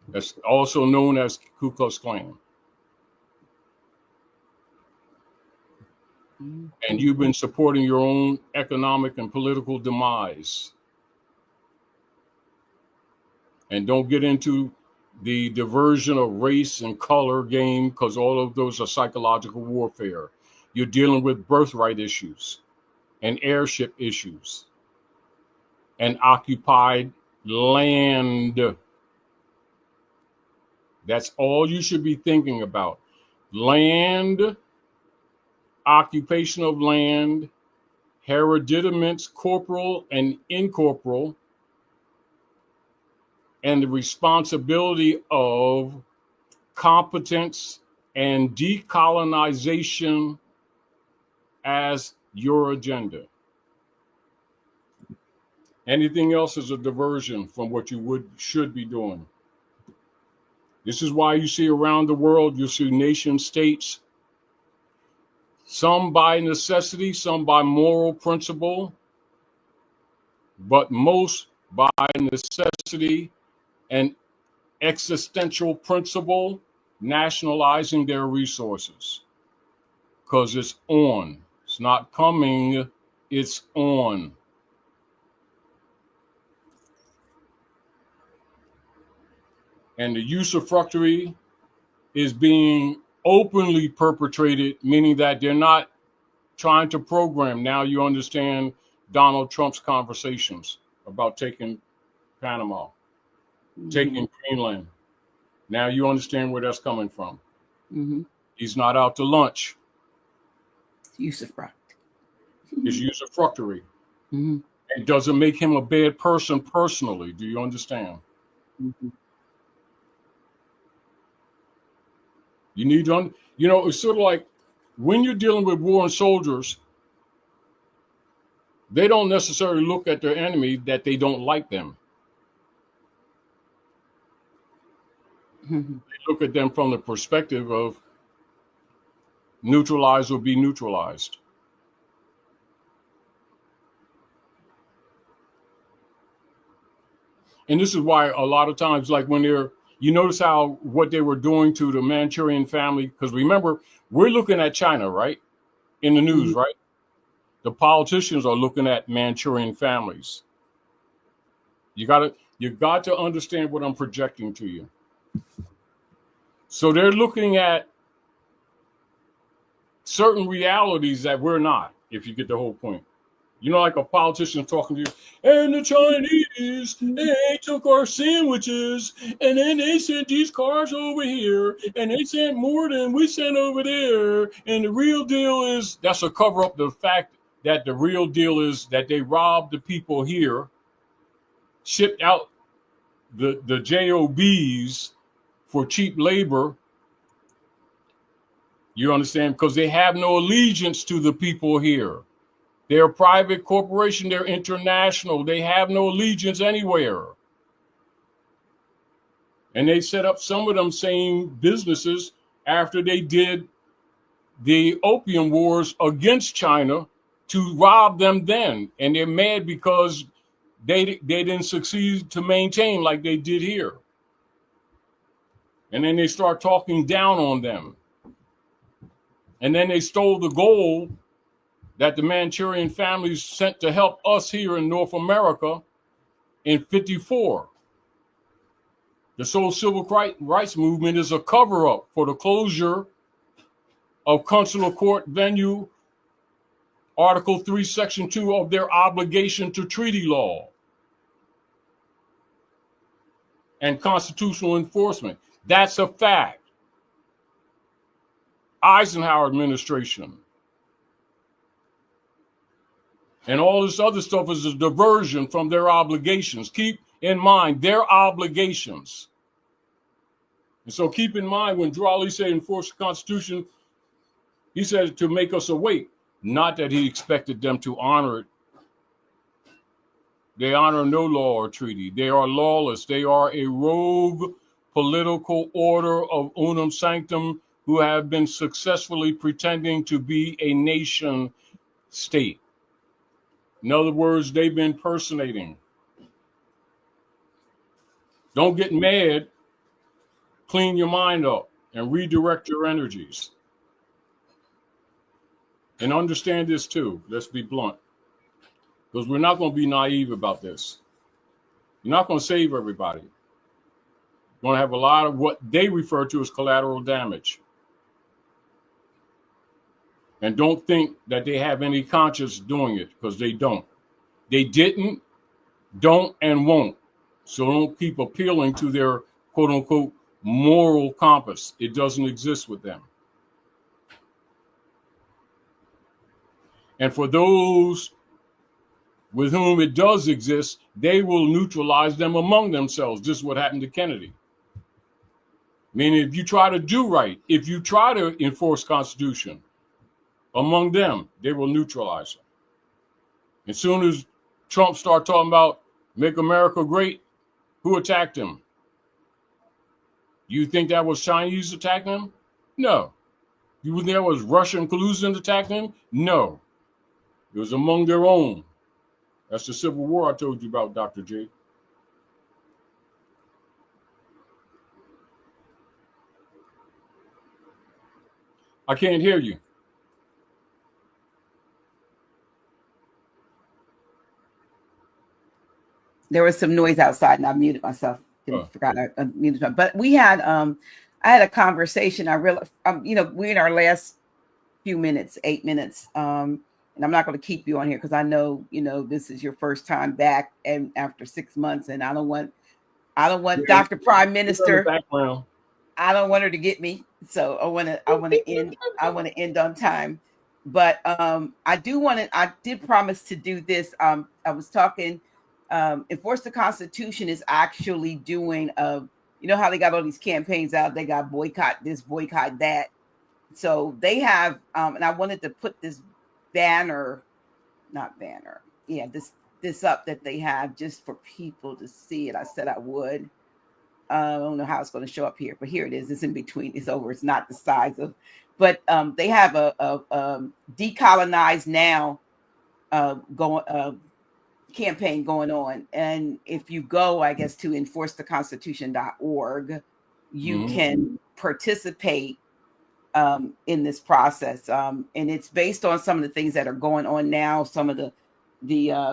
That's also known as Ku Klux Klan. And you've been supporting your own economic and political demise. And don't get into the diversion of race and color game, because all of those are psychological warfare. You're dealing with birthright issues and heirship issues and occupied land. That's all you should be thinking about. Land, occupation of land, hereditaments, corporal and incorporeal, and the responsibility of competence and decolonization as your agenda. Anything else is a diversion from what you should be doing. This is why you see around the world, you see nation states, some by necessity, some by moral principle, but most by necessity and existential principle, nationalizing their resources. Because it's on. It's not coming, it's on. And the usufructuary is being openly perpetrated, meaning that they're not trying to program. Now you understand Donald Trump's conversations about taking Panama, taking Greenland. Now you understand where that's coming from. He's not out to lunch. Usufruct. It's usufructuary. It doesn't make him a bad person personally. Do you understand? You need to, it's sort of like when you're dealing with war and soldiers, they don't necessarily look at their enemy that they don't like them. They look at them from the perspective of neutralize or be neutralized. And this is why a lot of times, like when you notice how what they were doing to the Manchurian family, because remember, we're looking at China, right? In the news, right? The politicians are looking at Manchurian families. You got to understand what I'm projecting to you. So they're looking at certain realities that we're not, if you get the whole point. Like a politician talking to you, and the Chinese, they took our sandwiches, and then they sent these cars over here, and they sent more than we sent over there. And the real deal is, that's a cover up the fact that the real deal is that they robbed the people here, shipped out the JOBs for cheap labor. You understand? Because they have no allegiance to the people here. They're a private corporation. They're international. They have no allegiance anywhere. And they set up some of them same businesses after they did the opium wars against China to rob them then. And they're mad because they didn't succeed to maintain like they did here. And then they start talking down on them. And then they stole the gold that the Manchurian families sent to help us here in North America in 54. The whole civil rights movement is a cover-up for the closure of consular court venue, Article 3, Section 2 of their obligation to treaty law and constitutional enforcement. That's a fact. Eisenhower administration. And all this other stuff is a diversion from their obligations. Keep in mind their obligations. And so keep in mind when Drawley said enforce the Constitution, he said to make us awake, not that he expected them to honor it. They honor no law or treaty. They are lawless. They are a rogue political order of unum sanctum who have been successfully pretending to be a nation state. In other words, they've been impersonating. Don't get mad. Clean your mind up and redirect your energies. And understand this too. Let's be blunt. Because we're not going to be naive about this. You're not going to save everybody. You're going to have a lot of what they refer to as collateral damage. And don't think that they have any conscience doing it, because they don't. They didn't, don't, and won't. So don't keep appealing to their quote unquote moral compass. It doesn't exist with them. And for those with whom it does exist, they will neutralize them among themselves. This is what happened to Kennedy. Meaning, if you try to do right, if you try to enforce Constitution among them, they will neutralize them. As soon as Trump started talking about make America great, who attacked him? You think that was Chinese attacking him? No. You think that was Russian collusion attacking him? No. It was among their own. That's the Civil War I told you about, Dr. J. I can't hear you. There was some noise outside, and I muted myself. Forgot I muted myself. But we had, I had a conversation. I realized, we're in our last few minutes, 8 minutes. And I'm not going to keep you on here because I know, this is your first time back, and after 6 months, and I don't want Dr. Prime Minister. I don't want her to get me. So I want to end on time. But I did promise to do this. I was talking. Enforce the Constitution is actually doing, how they got all these campaigns out. They got boycott this, boycott that. So they have, and I wanted to put this this up that they have just for people to see it. I said I would. I don't know how it's going to show up here, but here it is. It's in between. It's over. It's not the size of, but they have a decolonize now campaign going on. And if you go, I guess, to enforcetheconstitution.org, you can participate in this process. And it's based on some of the things that are going on now, some of the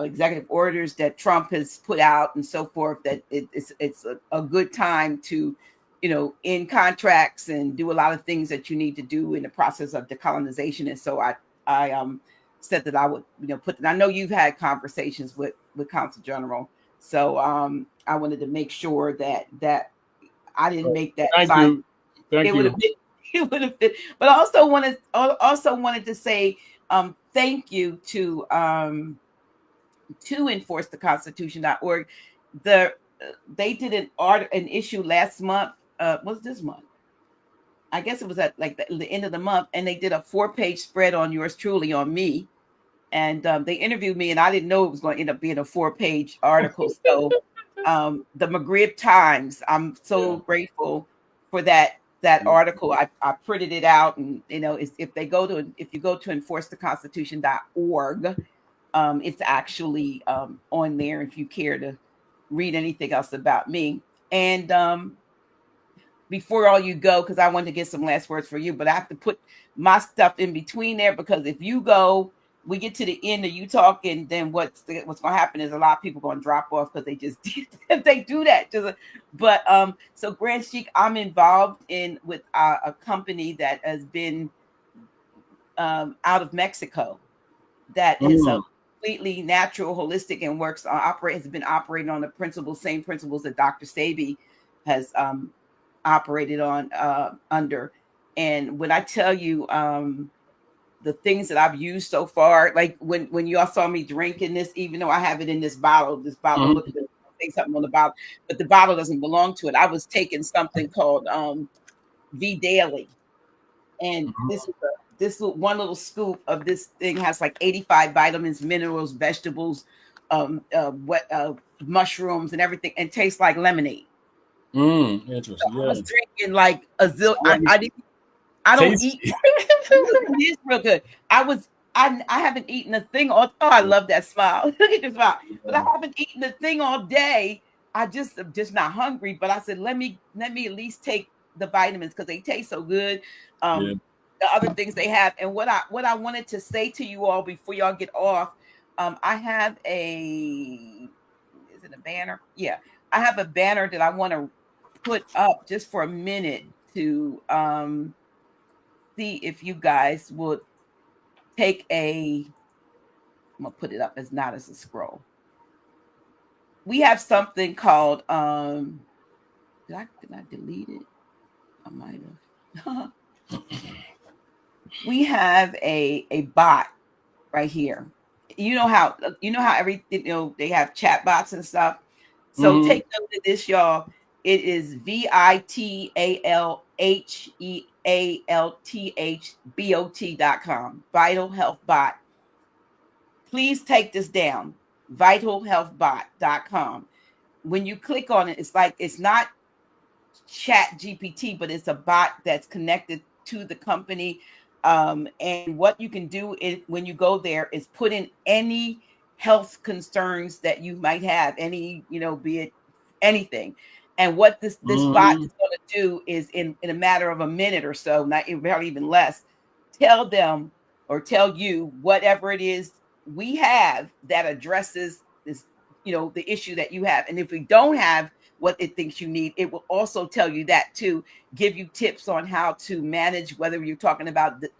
executive orders that Trump has put out and so forth, that it's a good time to, end contracts and do a lot of things that you need to do in the process of decolonization. And so I said that I would, put, and I know you've had conversations with Consul General. So I wanted to make sure that I didn't make that. Thank you. It would have been, but I also wanted to say thank you to enforcetheconstitution.org. They did an issue last month. Was this month? I guess it was at like the end of the month, and they did a 4-page spread on yours truly, on me, and they interviewed me, and I didn't know it was going to end up being a 4-page article. So the Maghreb Times, I'm so grateful for that article. I printed it out, and if you go to enforcetheconstitution.org, it's actually on there if you care to read anything else about me. And before all you go, because I want to get some last words for you, but I have to put my stuff in between there, because if you go, we get to the end of you talking, then what's going to happen is a lot of people going to drop off because they just they do that. So Grand Sheikh, I'm involved with a company that has been out of Mexico that is a completely natural, holistic, and has been operating on the same principles that Dr. Sabi has operated on under. And when I tell you the things that I've used so far, like when you all saw me drinking this, even though I have it in this bottle, look at this, say something on the bottle, but the bottle doesn't belong to it. I was taking something called V Daily, and this one little scoop of this thing has like 85 vitamins, minerals, vegetables, mushrooms, and everything, and tastes like lemonade. Interesting. I Yeah. was drinking like a zil. Let me I don't taste. eat. It is real good. I haven't eaten a thing all. Oh, I love that smile. Look at your smile. But I haven't eaten a thing all day. I'm just not hungry. But I said, let me at least take the vitamins because they taste so good. Yeah. The other things they have, and what I wanted to say to you all before y'all get off, I have a is it a banner? Yeah, I have a banner that I want to put up just for a minute to see if you guys would take a I'm gonna put it up as not as a scroll. We have something called did I delete it? I might have. We have a bot right here. You know how everything they have chat bots and stuff. So Mm-hmm. take note of this, y'all. It is vitalhealthbot.com. Vital Health Bot. Please take this down. Vitalhealthbot.com. When you click on it, it's like it's not chat GPT, but it's a bot that's connected to the company. And what you can do is when you go there is put in any health concerns that you might have, any, be it anything. And what this bot Mm-hmm. is going to do is in a matter of a minute or so, not probably even less, tell them or tell you whatever it is we have that addresses this, the issue that you have. And if we don't have what it thinks you need, it will also tell you that too, give you tips on how to manage, whether you're talking about the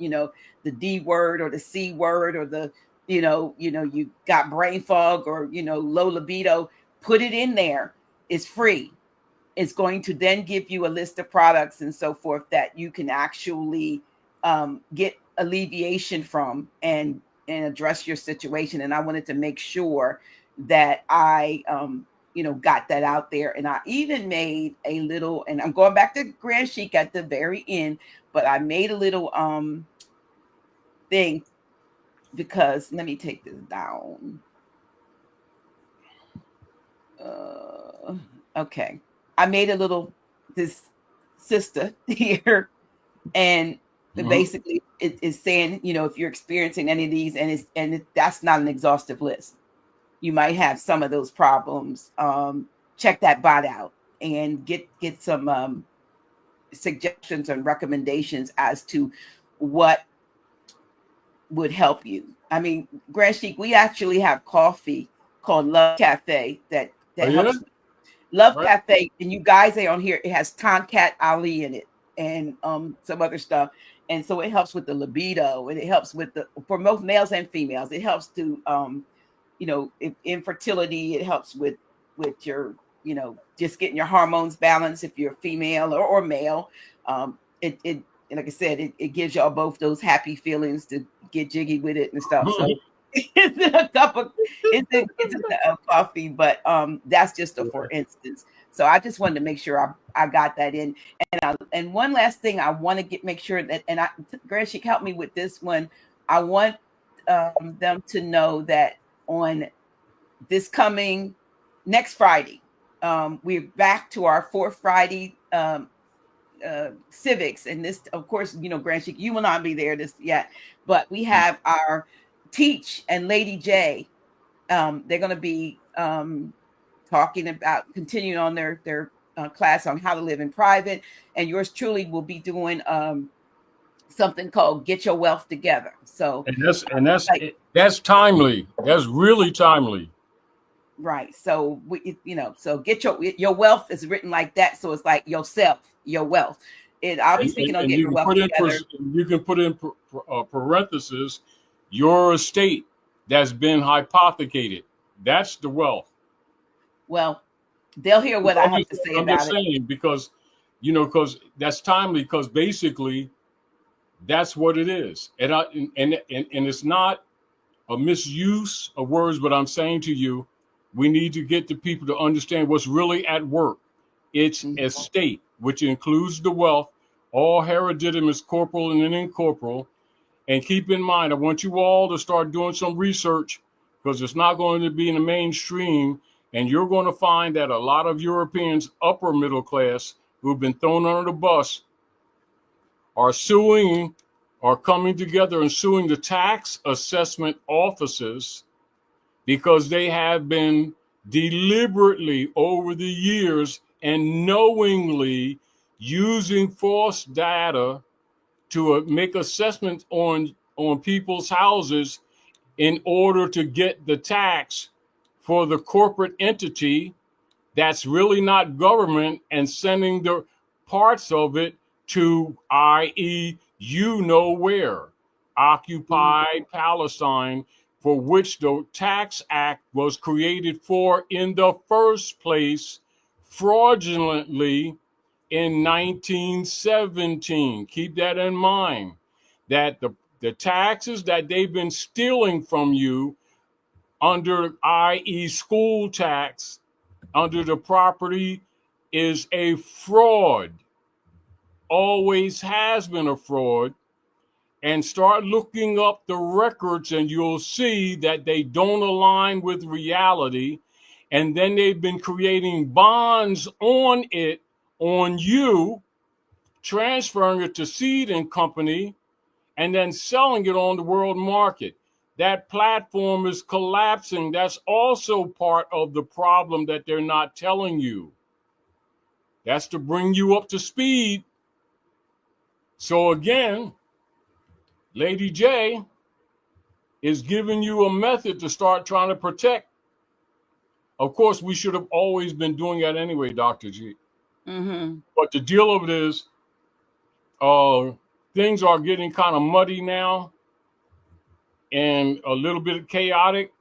D word or the C word or the you got brain fog or low libido. Put it in there. It's free. It's going to then give you a list of products and so forth that you can actually get alleviation from and address your situation. And I wanted to make sure that I got that out there. And I even made a little, and I'm going back to Grand Sheikh at the very end, but I made a little thing because let me take this down. Okay. I made a little this sister here, and Mm-hmm. basically it is saying, if you're experiencing any of these, that's not an exhaustive list. You might have some of those problems. Check that bot out and get some suggestions and recommendations as to what would help you. I mean, Grand Chic, we actually have coffee called Love Cafe Oh that yeah. helps. Love Right. Cafe, and you guys are on here. It has Tonkat Ali in it and some other stuff, and so it helps with the libido, and it helps with for both males and females. It helps to infertility. It helps with your just getting your hormones balanced if you're female or male. It and like I said, it gives y'all both those happy feelings to get jiggy with it and stuff. So it's a cup of it's a coffee, but that's just a for instance. So I just wanted to make sure I got that in. And one last thing I want to make sure that, and Grant, she helped me with this one. I want them to know that on this coming next Friday, we're back to our fourth Friday civics, and this, of course, Grant, you will not be there this yet, but we have our Teach and Lady J. They're going to be talking about continuing on their class on how to live in private, and yours truly will be doing something called Get Your Wealth Together. So, like, that's timely. That's really timely. right. So so get your wealth is written like that. So it's like yourself, your wealth. And I'll be speaking on And Get you Your can Wealth put in Together. you can put in parentheses your estate that's been hypothecated. That's the wealth. Well, they'll hear what I I'm have just to say I'm just about it. saying because because that's timely because basically that's what it is. And it's not a misuse of words, but I'm saying to you, we need to get the people to understand what's really at work. It's Mhm. estate, which includes the wealth, all hereditamous, corporal and incorporeal. And keep in mind, I want you all to start doing some research because it's not going to be in the mainstream And you're going to find that a lot of Europeans, upper middle class, who've been thrown under the bus, are suing, are coming together and suing the tax assessment offices because they have been deliberately over the years and knowingly using false data to make assessments on people's houses in order to get the tax for the corporate entity that's really not government, and sending the parts of it to, i.e., you know where, occupied Palestine, for which the Tax Act was created for in the first place, fraudulently in 1917. Keep that in mind, that the taxes that they've been stealing from you under, i.e., school tax, under the property, is a fraud, always has been a fraud. And start looking up the records and you'll see that they don't align with reality. And then they've been creating bonds on it, on you, transferring it to Seed and Company, and then selling it on the world market. That platform is collapsing. That's also part of the problem that they're not telling you. That's to bring you up to speed. So again, Lady J is giving you a method to start trying to protect. Of course, we should have always been doing that anyway, Dr. G. But the deal of it is, things are getting kind of muddy now and a little bit chaotic,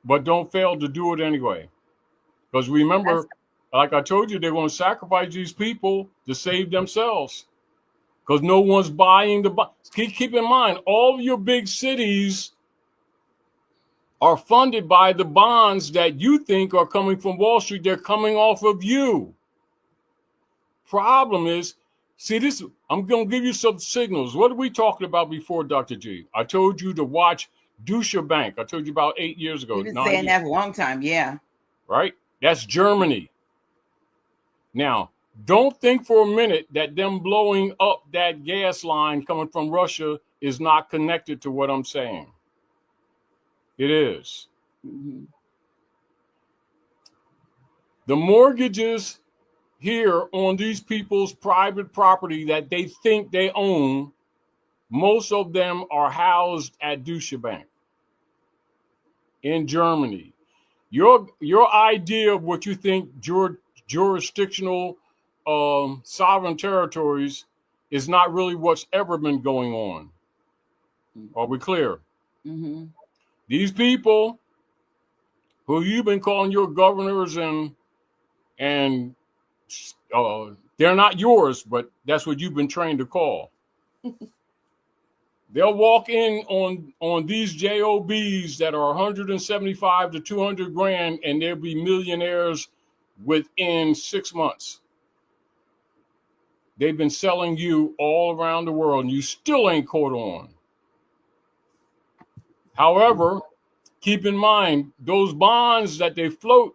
but don't fail to do it anyway. Because remember, like I told you, they're going to sacrifice these people to save themselves. Because no one's buying the bonds. Keep in mind, all of your big cities are funded by the bonds that you think are coming from Wall Street. They're coming off of you. Problem is, see this, I'm going to give you some signals. What are we talking about before, Dr. G? I told you to watch Deutsche Bank. I told you about 8 years ago. You've been saying that for a long time, yeah. Right? That's Germany. Now, don't think for a minute that them blowing up that gas line coming from Russia is not connected to what I'm saying. It is. The mortgages here on these people's private property that they think they own, most of them are housed at Deutsche Bank in Germany. Your idea of what you think jurisdictional sovereign territories is not really what's ever been going on. Are we clear? These people who you've been calling your governors and they're not yours, but that's what you've been trained to call. They'll walk in on these JOBs that are 175 to 200 grand, and they'll be millionaires within 6 months. They've been selling you all around the world, and you still ain't caught on. However, keep in mind, those bonds that they float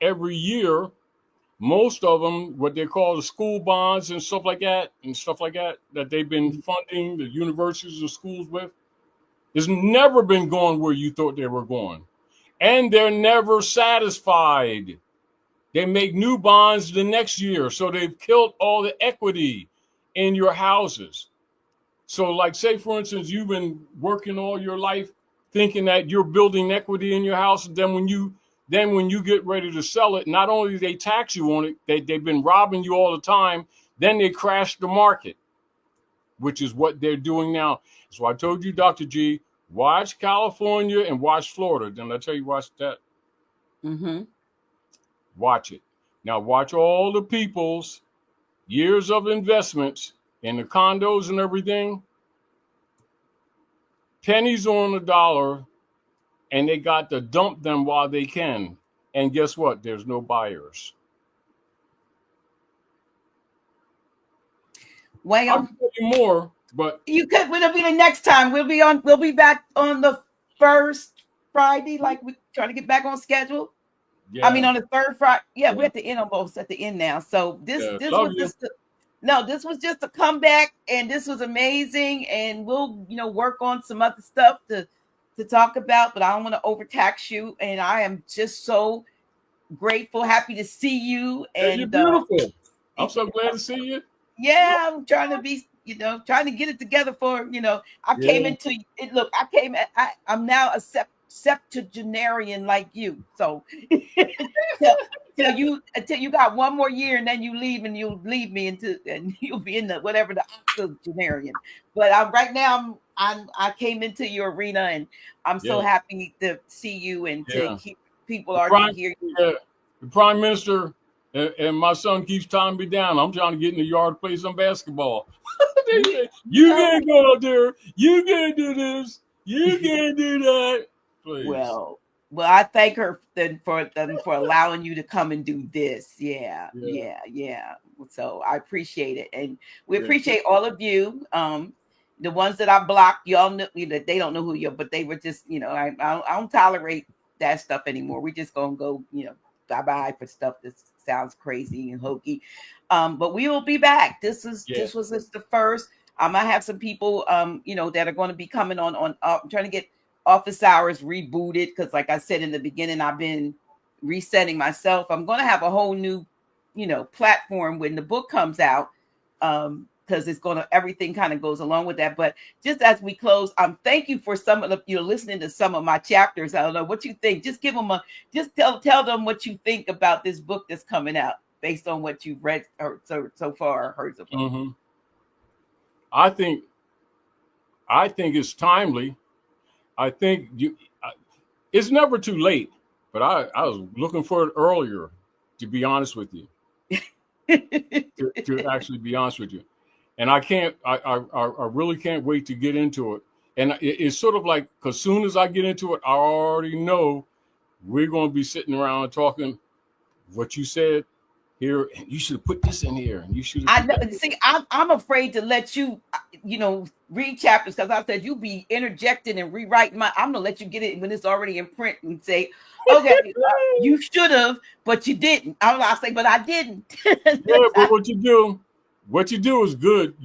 every year, most of them, what they call the school bonds and stuff like that, that they've been funding the universities and schools with, has never been going where you thought they were going. And they're never satisfied. They make new bonds the next year. So they've killed all the equity in your houses. So like, say, for instance, you've been working all your life thinking that you're building equity in your house. And then when you get ready to sell it, not only do they tax you on it, they've been robbing you all the time. Then they crash the market, which is what they're doing now. So I told you, Dr. G, watch California and watch Florida. Didn't I tell you watch that? Watch it. Now watch all the people's years of investments in the condos and everything. Pennies on the dollar, and they got to dump them while they can. And guess what? There's no buyers. Well, I'll tell you more, but you could. It'll be the next time. We'll be back on the first Friday. Like we try to get back on schedule. Yeah. I mean, on the third Friday. Yeah, Yeah. we're at the end, almost at the end now. So this Yeah. this Love was you. just no, this was just a comeback, and this was amazing. And we'll work on some other stuff to talk about, but I don't want to overtax you. And I am just so grateful, happy to see you. Yeah, you're And beautiful. I'm so glad to see you. yeah, I'm trying to be, trying to get it together for, I came Yeah. into it. Look, I'm now a septuagenarian like you. So until you got one more year and then you leave and you'll leave me and you'll be in the whatever the octogenarian. But right now I came into your arena and I'm Yeah. so happy to see you and to Yeah. people The are to prime, hear you. yeah, the prime minister and my son keeps tying me down. I'm trying to get in the yard to play some basketball. They say, you No. can't go out there. You can't do this. You can't do that. Please. Well, I thank her then for allowing you to come and do this. Yeah, Yeah. yeah, yeah. So I appreciate it, and we Yeah. appreciate all of you. The ones that I blocked, y'all know that they don't know who you are, but they were just, I don't tolerate that stuff anymore. We just gonna go, bye bye for stuff that sounds crazy and hokey. But we will be back. This was just the first. I have some people, that are going to be coming on. I'm trying to get office hours rebooted because, like I said in the beginning, I've been resetting myself. I'm going to have a whole new, platform when the book comes out, because it's going to everything kind of goes along with that. But just as we close, thank you for some of the listening to some of my chapters. I don't know what you think. Just give them tell them what you think about this book that's coming out based on what you've read or so far heard of. Mm-hmm. I think it's timely. I think it's never too late, but I was looking for it earlier, to be honest with you, to actually be honest with you. And I really can't wait to get into it. And it's sort of like, because soon as I get into it, I already know we're going to be sitting around talking what you said here. You should have put this in here. And you should I have. know. See, I'm afraid to let you, read chapters because I said you be interjecting and rewriting I'm gonna let you get it when it's already in print and say, okay, you should have, but you didn't. I'll say, but I didn't. Yeah, but what you do is good,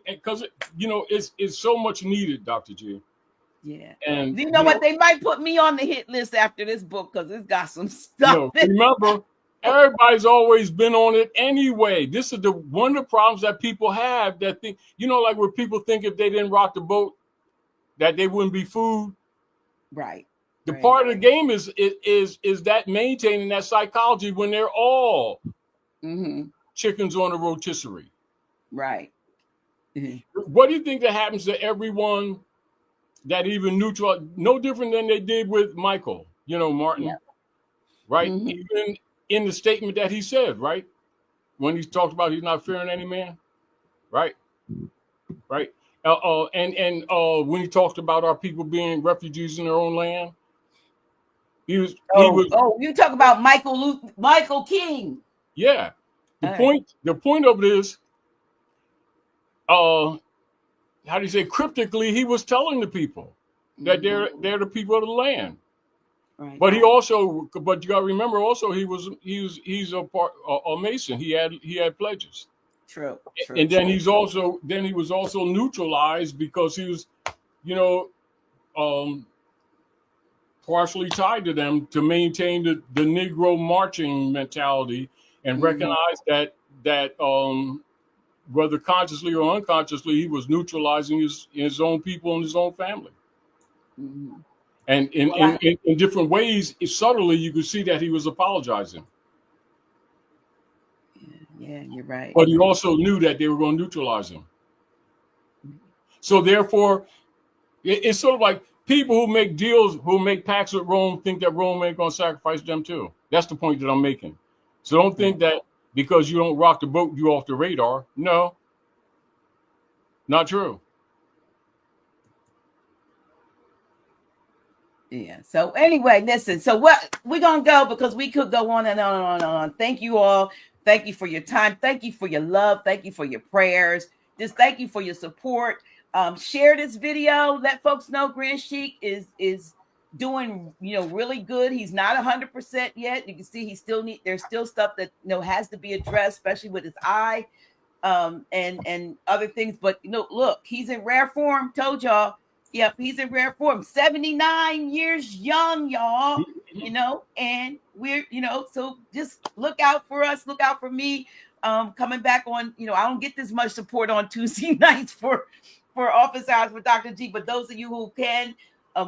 because it's so much needed, Dr. G. Yeah. And You know what? They might put me on the hit list after this book because it's got some stuff. remember, everybody's always been on it anyway. This is one of the problems that people have that think, like where people think if they didn't rock the boat, that they wouldn't be food. Right. The part of the game is that maintaining that psychology when they're all chickens on a rotisserie. Right. What do you think that happens to everyone that even neutral? No different than they did with Michael, Martin, Yeah. right? Even in the statement that he said, right, when he talked about he's not fearing any man, right, right, and when he talked about our people being refugees in their own land, he was. You talk about Michael King. Yeah. The point of this, how do you say, cryptically, he was telling the people that they're the people of the land. Right. But but you got to remember also he's a Mason. He had pledges. True. And then he was also neutralized because he was, partially tied to them to maintain the Negro marching mentality and recognize that whether consciously or unconsciously, he was neutralizing his own people and his own family. And in different ways, subtly, you could see that he was apologizing. Yeah, you're right. But he also knew that they were going to neutralize him. So therefore, it's sort of like people who make deals, who make pacts with Rome, think that Rome ain't going to sacrifice them too. That's the point that I'm making. So don't think that because you don't rock the boat, you off the radar. No, not true. Yeah. So anyway, listen. So what we're gonna go because we could go on and on and on. Thank you all. Thank you for your time. Thank you for your love. Thank you for your prayers. Just thank you for your support. Share this video. Let folks know Grand Sheikh is doing, really good. He's not 100% yet. You can see there's still stuff that has to be addressed, especially with his eye, and other things. But look, he's in rare form. Told y'all. Yep, he's in rare form. 79 years young, y'all. And we're, so just look out for us. Look out for me. Coming back on, I don't get this much support on Tuesday nights for office hours with Dr. G, but those of you who can,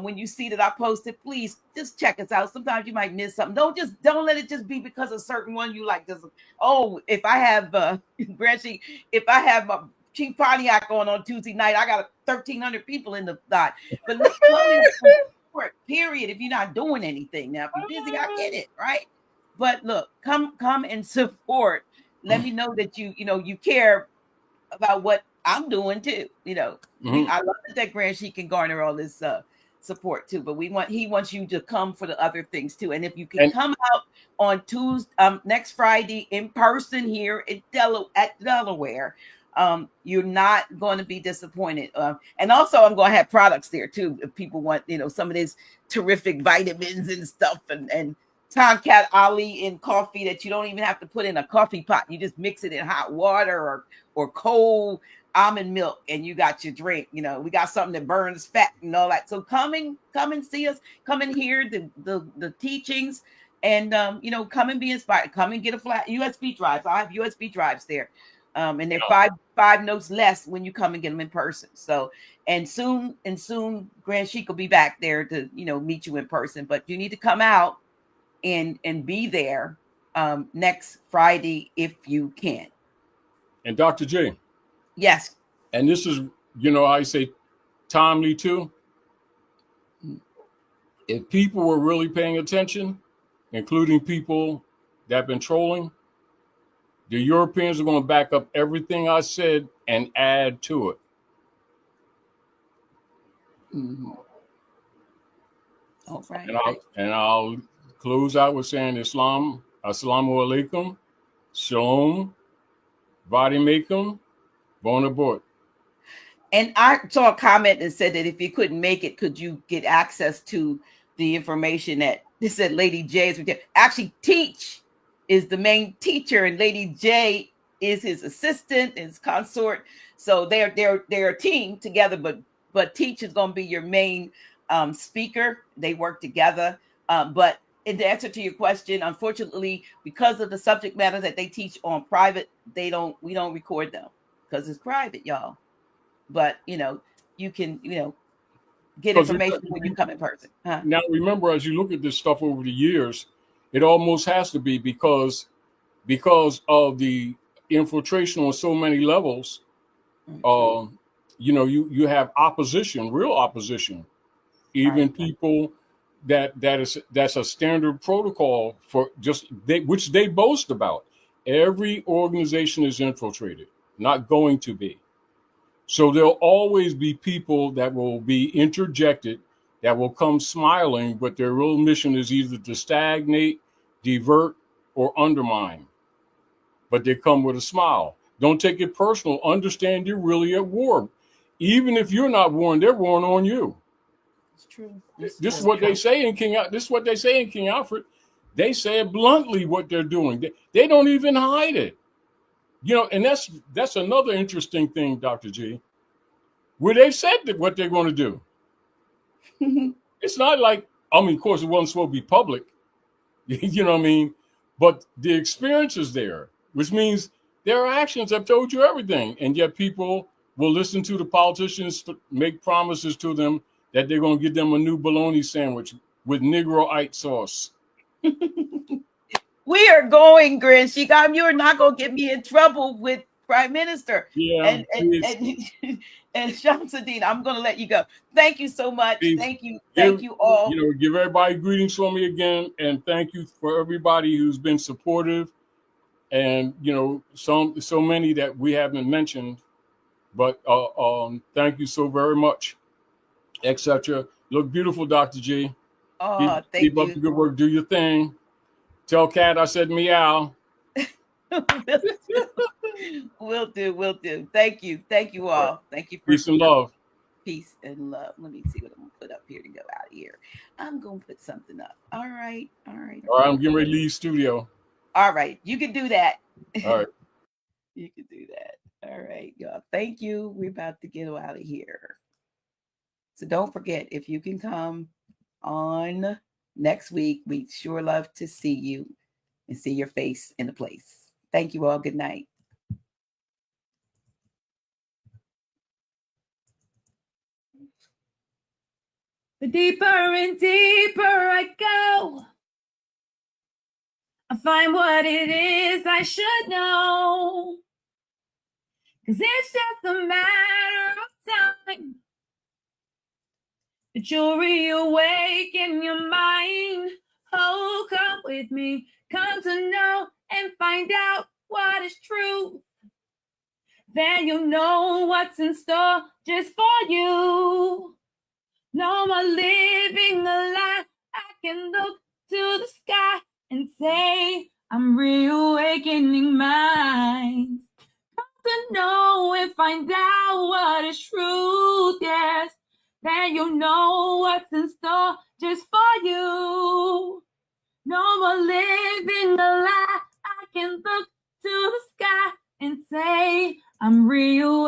when you see that I posted, please just check us out. Sometimes you might miss something. Don't let it just be because a certain one you like. Just if I have Branchie, if I have Chief Pontiac on Tuesday night, I got 1,300 people in the dot. But let's come in support, period. If you're not doing anything now, if you're busy, I get it, right? But look, come and support. Let me know that you care about what I'm doing too. I love that Grand Sheikh can garner all this support too, but he wants you to come for the other things too. And if you can come out on Tuesday, next Friday in person here at Delaware, you're not going to be disappointed. And also I'm going to have products there too. If people want, some of these terrific vitamins and stuff and Tonkat Ali in coffee that you don't even have to put in a coffee pot. You just mix it in hot water or cold almond milk and you got your drink. We got something that burns fat and all that. So come and see us, come and hear the teachings and, come and be inspired. Come and get a flat USB drive. I have USB drives there. And they're five notes less when you come and get them in person. So, and soon Grand Sheikh will be back there to, meet you in person, but you need to come out and be there next Friday if you can. And Dr. J. Yes. And this is, I say timely too. If people were really paying attention, including people that have been trolling, the Europeans are going to back up everything I said and add to it. Mm-hmm. All right. And I'll close out with saying Assalamu alaikum, shalom, vadimekum, bon abort. And I saw a comment that said that if you couldn't make it, could you get access to the information that they said Lady J is actually Teach is the main teacher and Lady J is his assistant, his consort. So they're a team together, but Teach is going to be your main speaker. They work together. But in the answer to your question, unfortunately, because of the subject matter that they teach on private, we don't record them because it's private, y'all. But you can get information when you come in person. Huh? Now remember, as you look at this stuff over the years, it almost has to be because of the infiltration on so many levels. You have opposition, real opposition, even people that's a standard protocol for which they boast about. Every organization is infiltrated, not going to be. So there'll always be people that will be interjected, that will come smiling, but their real mission is either to stagnate, divert, or undermine. But they come with a smile. Don't take it personal. Understand you're really at war. Even if you're not warring, they're warring on you. It's true. This is what they say in King Alfred. They say it bluntly what they're doing. They don't even hide it. And that's another interesting thing, Dr. G, where they said that what they're going to do. It's not like, of course, it wasn't supposed to be public. You know what I mean? But the experience is there, which means their actions have told you everything. And yet people will listen to the politicians to make promises to them that they're going to give them a new bologna sandwich with Negroite sauce. We are going, Grand Sheikh. You're not going to get me in trouble with Prime Minister. Yeah. And Shamsuddin, I'm going to let you go. Thank you so much. Please. Thank you all. Give everybody greetings from me again. And thank you for everybody who's been supportive. And, so many that we haven't mentioned. But thank you so very much, etc. Look beautiful, Dr. G. Thank you. Keep up the good work. Do your thing. Tell Kat I said meow. Will do. Thank you all. Thank you for peace and love. Peace and love. Let me see what I'm gonna put up here to go out of here. I'm gonna put something up. All right. All right, I'm getting ready to leave studio. All right, you can do that. All right. You can do that. All right, y'all. Thank you. We're about to get out of here. So don't forget, if you can come on next week, we'd sure love to see you and see your face in the place. Thank you all. Good night. The deeper and deeper I go, I find what it is I should know. 'Cause it's just a matter of time that you'll reawaken your mind. Oh, come with me, come to know and find out what is true. Then you'll know what's in store just for you. No more living the lie. I can look to the sky and say, I'm reawakening minds. Come to know and find out what is truth, yes. Then you'll know what's in store just for you. No more living the lie. I can look to the sky and say, I'm real.